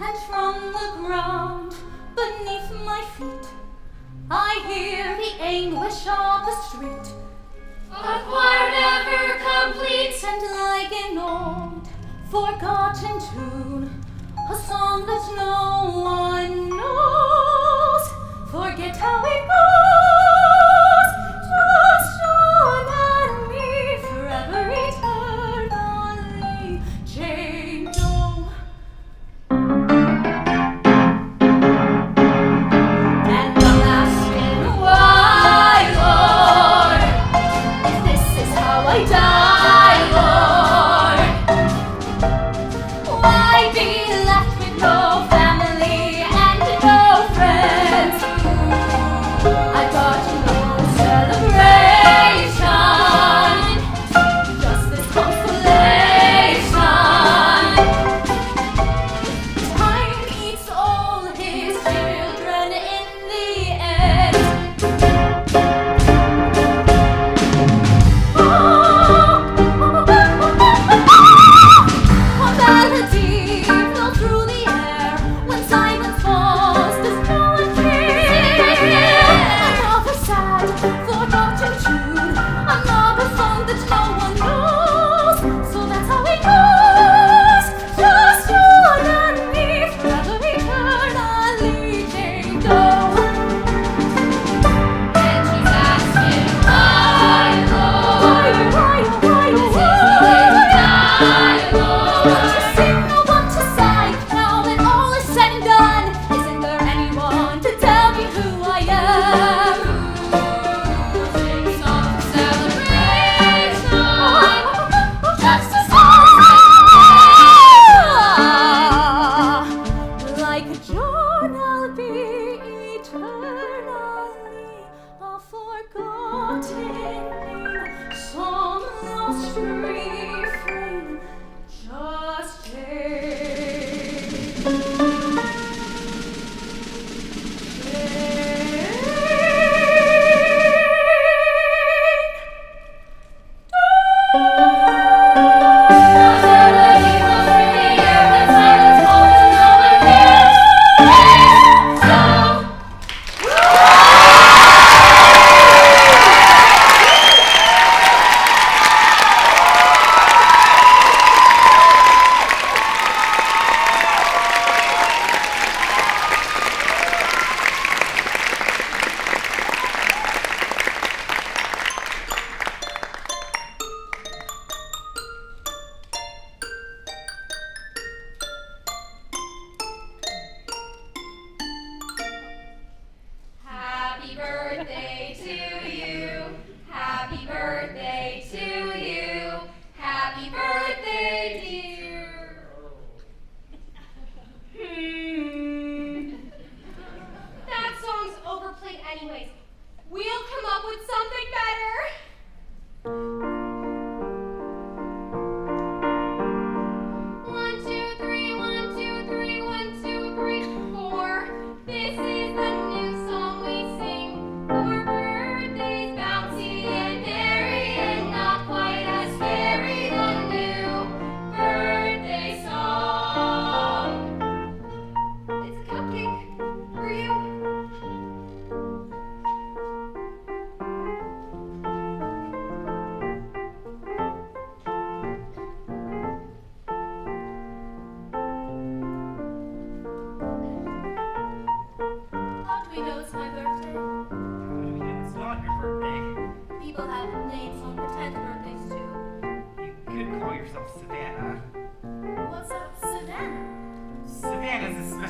And from the ground beneath my feet, I hear the anguish of the street. A choir never complete, and like an old forgotten tune, a song that no one knows. Forget how it goes, just on and me forever eternally. Jane Doe. And I'm asking why, Lord, if this is how I die, Lord. Why be left with no family and no friends? I got no celebration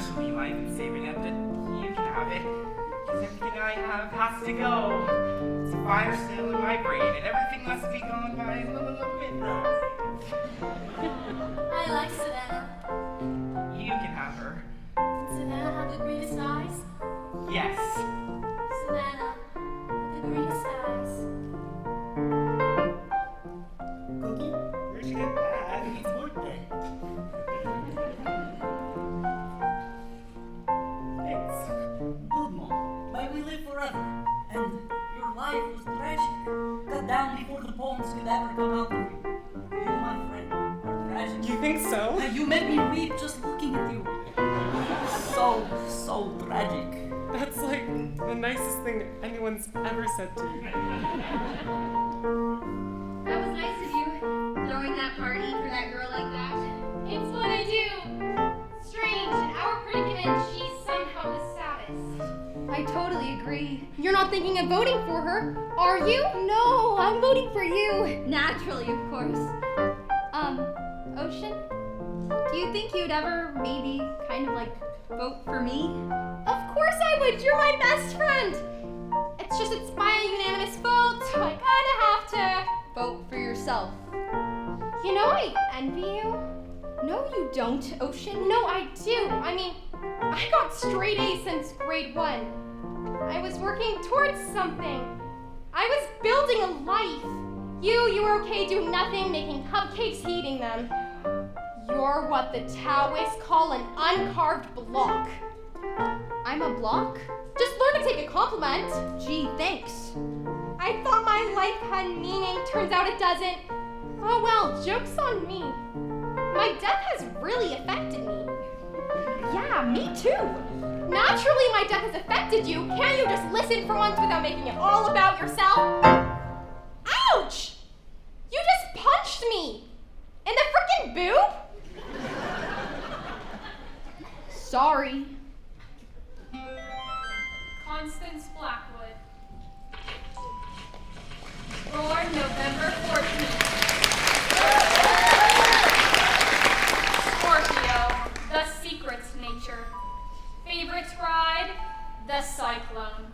actually alive and saving it, but you can have it. Because everything I have has to go. It's a fire still in my brain, and everything must be gone by midnight. I like Savannah. You can have her. Savannah have the greenest eyes. Yes. Savannah, the greenest eyes. Cookie, Where'd you get that? it's birthday. Thanks. Good mom. May we live forever. And your life was tragic. Cut down before the bones could ever come out of you. You, my friend, are tragic. You think so? You made me weep just looking at you. So tragic. That's like the nicest thing anyone's ever said to me. That was nice of you, throwing that party for that girl like that. It's what I do. Strange, in our predicament, she's somehow the saddest. I totally agree. You're not thinking of voting for her, are you? No, I'm voting for you. Naturally, of course. Ocean, do you think you'd ever maybe kind of like vote for me? Of course I would. You're my best friend. It's just it's by a unanimous vote. So I kind of have to vote for yourself. You know, I envy you. No, you don't, Ocean. No, I do. I mean, I got straight A's since grade 1. I was working towards something. I was building a life. You were okay doing nothing, making cupcakes, eating them. You're what the Taoists call an uncarved block. I'm a block? Just learn to take a compliment. Gee, thanks. I thought my life had meaning. Turns out it doesn't. Oh well, joke's on me. My death has really affected me. Yeah, me too. Naturally, my death has affected you. Can't you just listen for once without making it all about yourself? Ouch! You just punched me! In the frickin' boob? Sorry. Constance Blackwood. Born November 14th. Scorpio, the secret nature. Favorite ride, the Cyclone.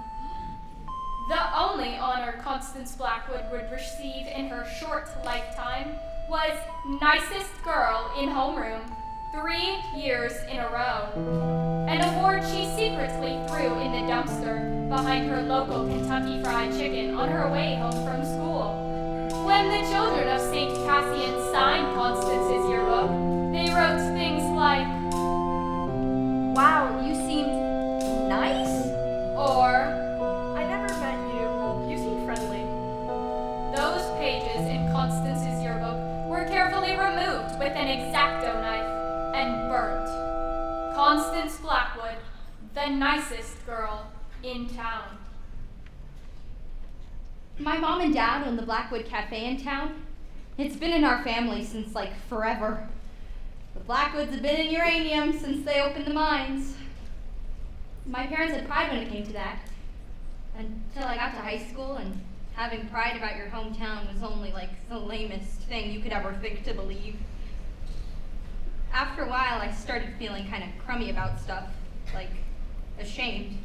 The only honor Constance Blackwood would receive in her short lifetime was nicest girl in homeroom 3 years in a row. An award she secretly threw in the dumpster behind her local Kentucky Fried Chicken on her way home from school. When the children of St. Cassian signed Constance's yearbook, they wrote things like, Wow, you seemed nice? or, I never met you. You seem friendly. those pages in Constance's yearbook were carefully removed with an X-Acto knife and burnt. Constance Blackwood, the nicest girl in town. My mom and dad own the Blackwood Cafe in town. It's been in our family since like forever. The Blackwoods have been in uranium since they opened the mines. My parents had pride when it came to that. Until I got to high school, and having pride about your hometown was only like the lamest thing you could ever think to believe. After a while, I started feeling kind of crummy about stuff, like ashamed.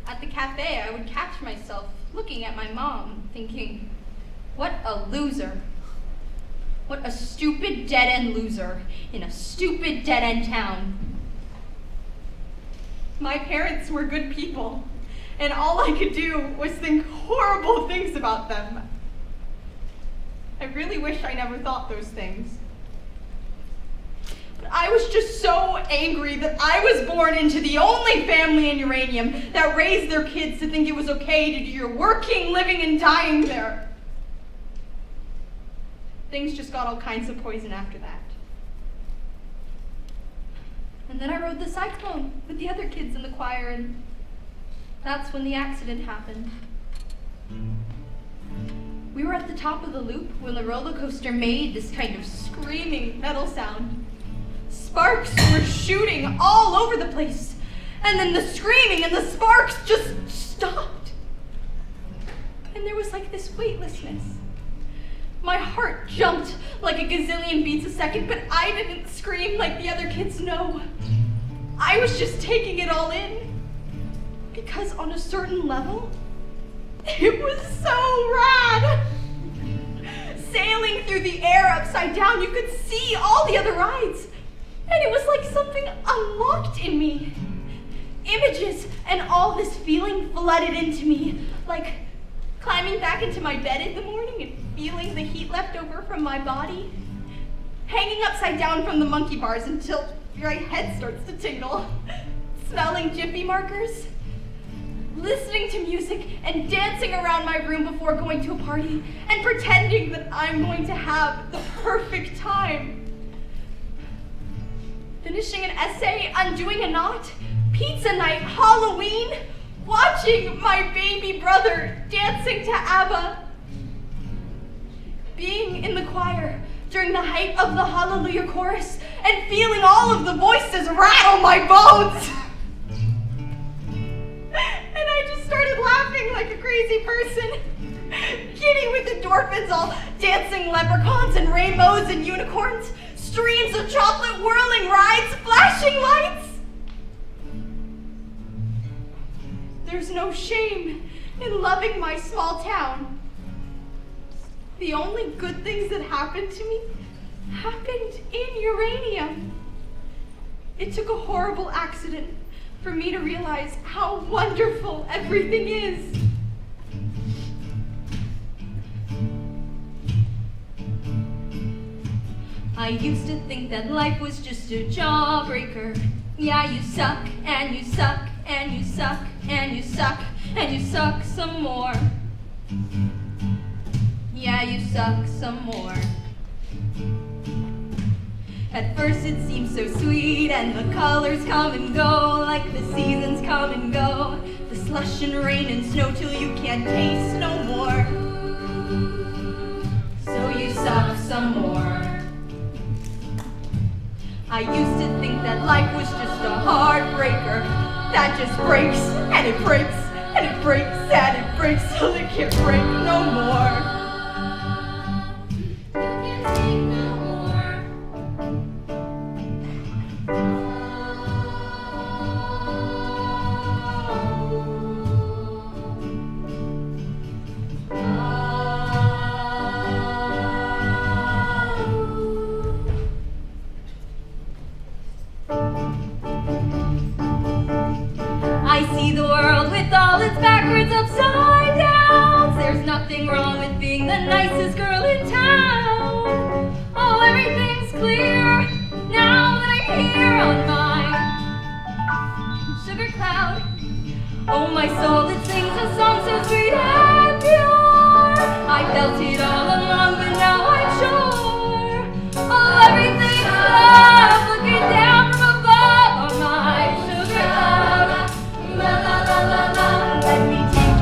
At the cafe, I would catch myself looking at my mom, thinking, what a loser. What a stupid dead-end loser in a stupid dead-end town. My parents were good people, and all I could do was think horrible things about them. I really wish I never thought those things. But I was just so angry that I was born into the only family in uranium that raised their kids to think it was okay to do your working, living, and dying there. Things just got all kinds of poison after that. And then I rode the Cyclone with the other kids in the choir, and that's when the accident happened. We were at the top of the loop when the roller coaster made this kind of screaming metal sound. Sparks were shooting all over the place, and then the screaming and the sparks just stopped. And there was like this weightlessness. My heart jumped like a gazillion beats a second, but I didn't scream like the other kids know. I was just taking it all in. Because on a certain level, it was so rad. Sailing through the air upside down, you could see all the other rides. And it was like something unlocked in me. Images and all this feeling flooded into me, like climbing back into my bed in the morning and feeling the heat left over from my body. Hanging upside down from the monkey bars until your head starts to tingle. Smelling Jiffy markers. Listening to music and dancing around my room before going to a party and pretending that I'm going to have the perfect time. Finishing an essay, undoing a knot, pizza night, Halloween, watching my baby brother dancing to ABBA. Being in the choir during the height of the Hallelujah chorus and feeling all of the voices rattle my bones. And I just started laughing like a crazy person. Giddy with endorphins, all dancing leprechauns and rainbows and unicorns, streams of chocolate whirling rides, flashing lights. There's no shame in loving my small town. The only good things that happened to me happened in uranium. It took a horrible accident for me to realize how wonderful everything is. I used to think that life was just a jawbreaker. Yeah, you suck, and you suck, and you suck, and you suck, and you suck some more. Yeah, you suck some more. At first it seems so sweet, and the colors come and go, like the seasons come and go. The slush and rain and snow till you can't taste no more. So you suck some more. I used to think that life was just a heartbreaker that just breaks, and it breaks, and it breaks, and it breaks till it can't break no more. Upside down. There's nothing wrong with being the nicest girl in town. Oh, everything's clear now that I'm here on my sugar cloud. Oh, my soul, it sings a song so sweet and pure. I felt it all along, but now I'm sure. Oh, everything's love, looking down from above on my sugar cloud. La la la la la. Let me la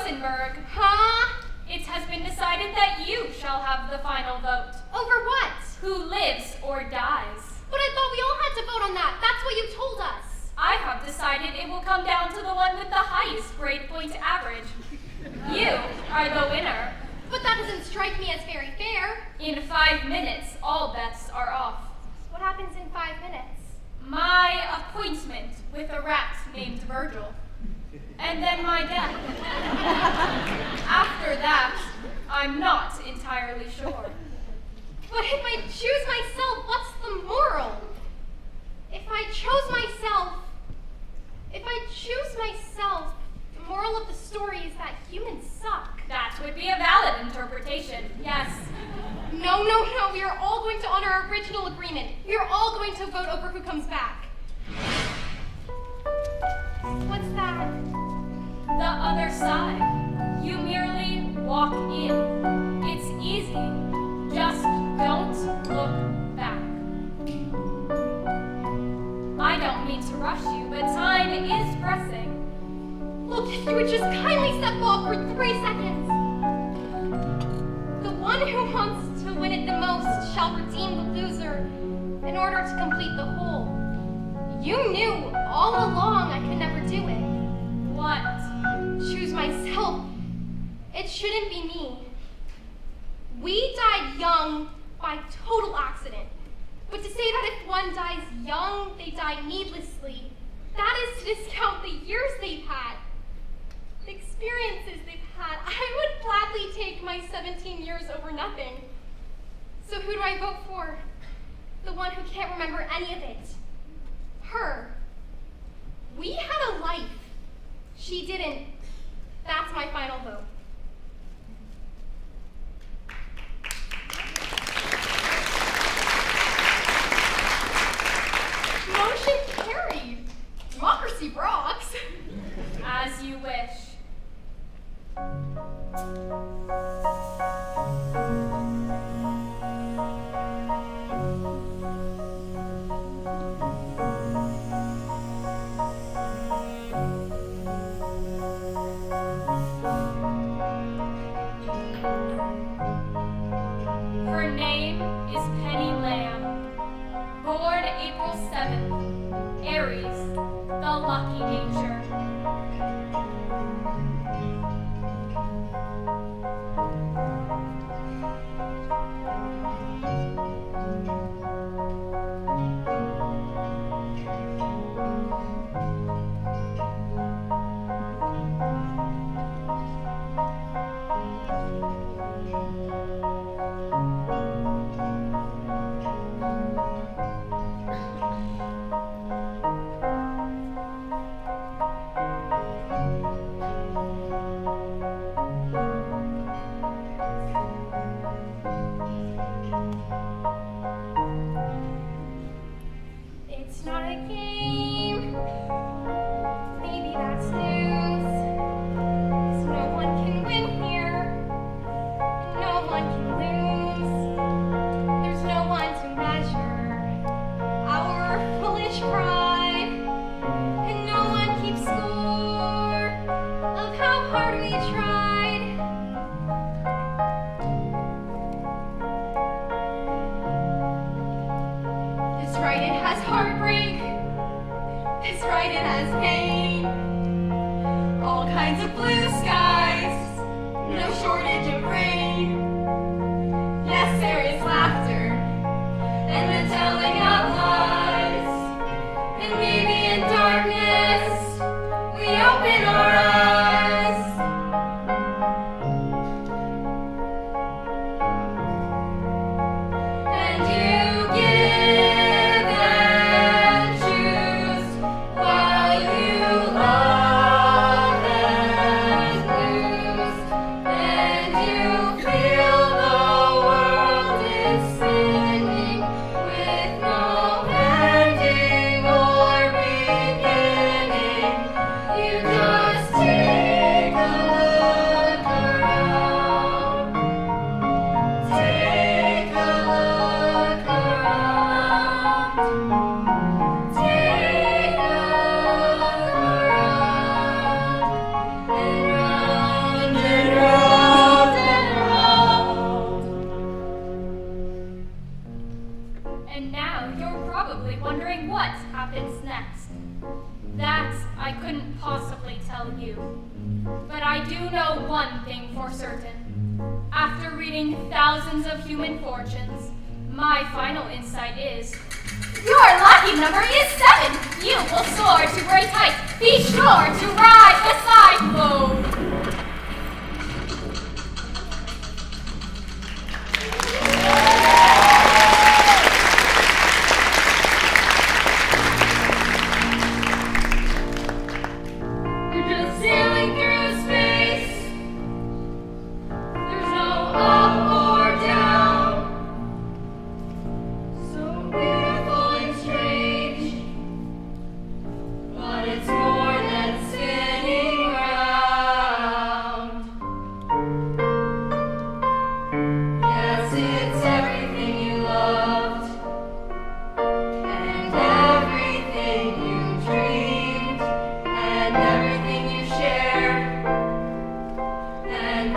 Rosenberg. Huh? It has been decided that you shall have the final vote. Over what? Who lives or dies. But I thought we all had to vote on that. That's what you told us. I have decided it will come down to the one with the highest grade point average. You are the winner. But that doesn't strike me as very fair. In 5 minutes, all bets are off. What happens in 5 minutes? My appointment with a rat named Virgil. And then my death. After that, I'm not entirely sure. But if I choose myself, what's the moral? If I choose myself, the moral of the story is that humans suck. That would be a valid interpretation, yes. No, we are all going to honor our original agreement. We are all going to vote over who comes back. What's that? The other side. You merely walk in. It's easy. Just don't look back. I don't mean to rush you, but time is pressing. Look, if you would just kindly step off for 3 seconds. The one who wants to win it the most shall redeem the loser in order to complete the whole. You knew all along I could never do it. What? Choose myself. It shouldn't be me. We died young by total accident. But to say that if one dies young, they die needlessly, that is to discount the years they've had, the experiences they've had. I would gladly take my 17 years over nothing. So who do I vote for? The one who can't remember any of it. Her. We had a life. She didn't. That's my final vote. Motion carried. Democracy rocks. As you wish. Her name is Penny Lamb. Born April 7th. Aries, the lucky nature. one thing for certain. After reading thousands of human fortunes, my final insight is, your lucky number is 7. You will soar to great heights. Be sure to ride the Cyclone. We're just sailing through space. There's no up or down. So beautiful and strange, but it's more than spinning round. Yes, it's everything you loved and everything you dreamed and everything you shared and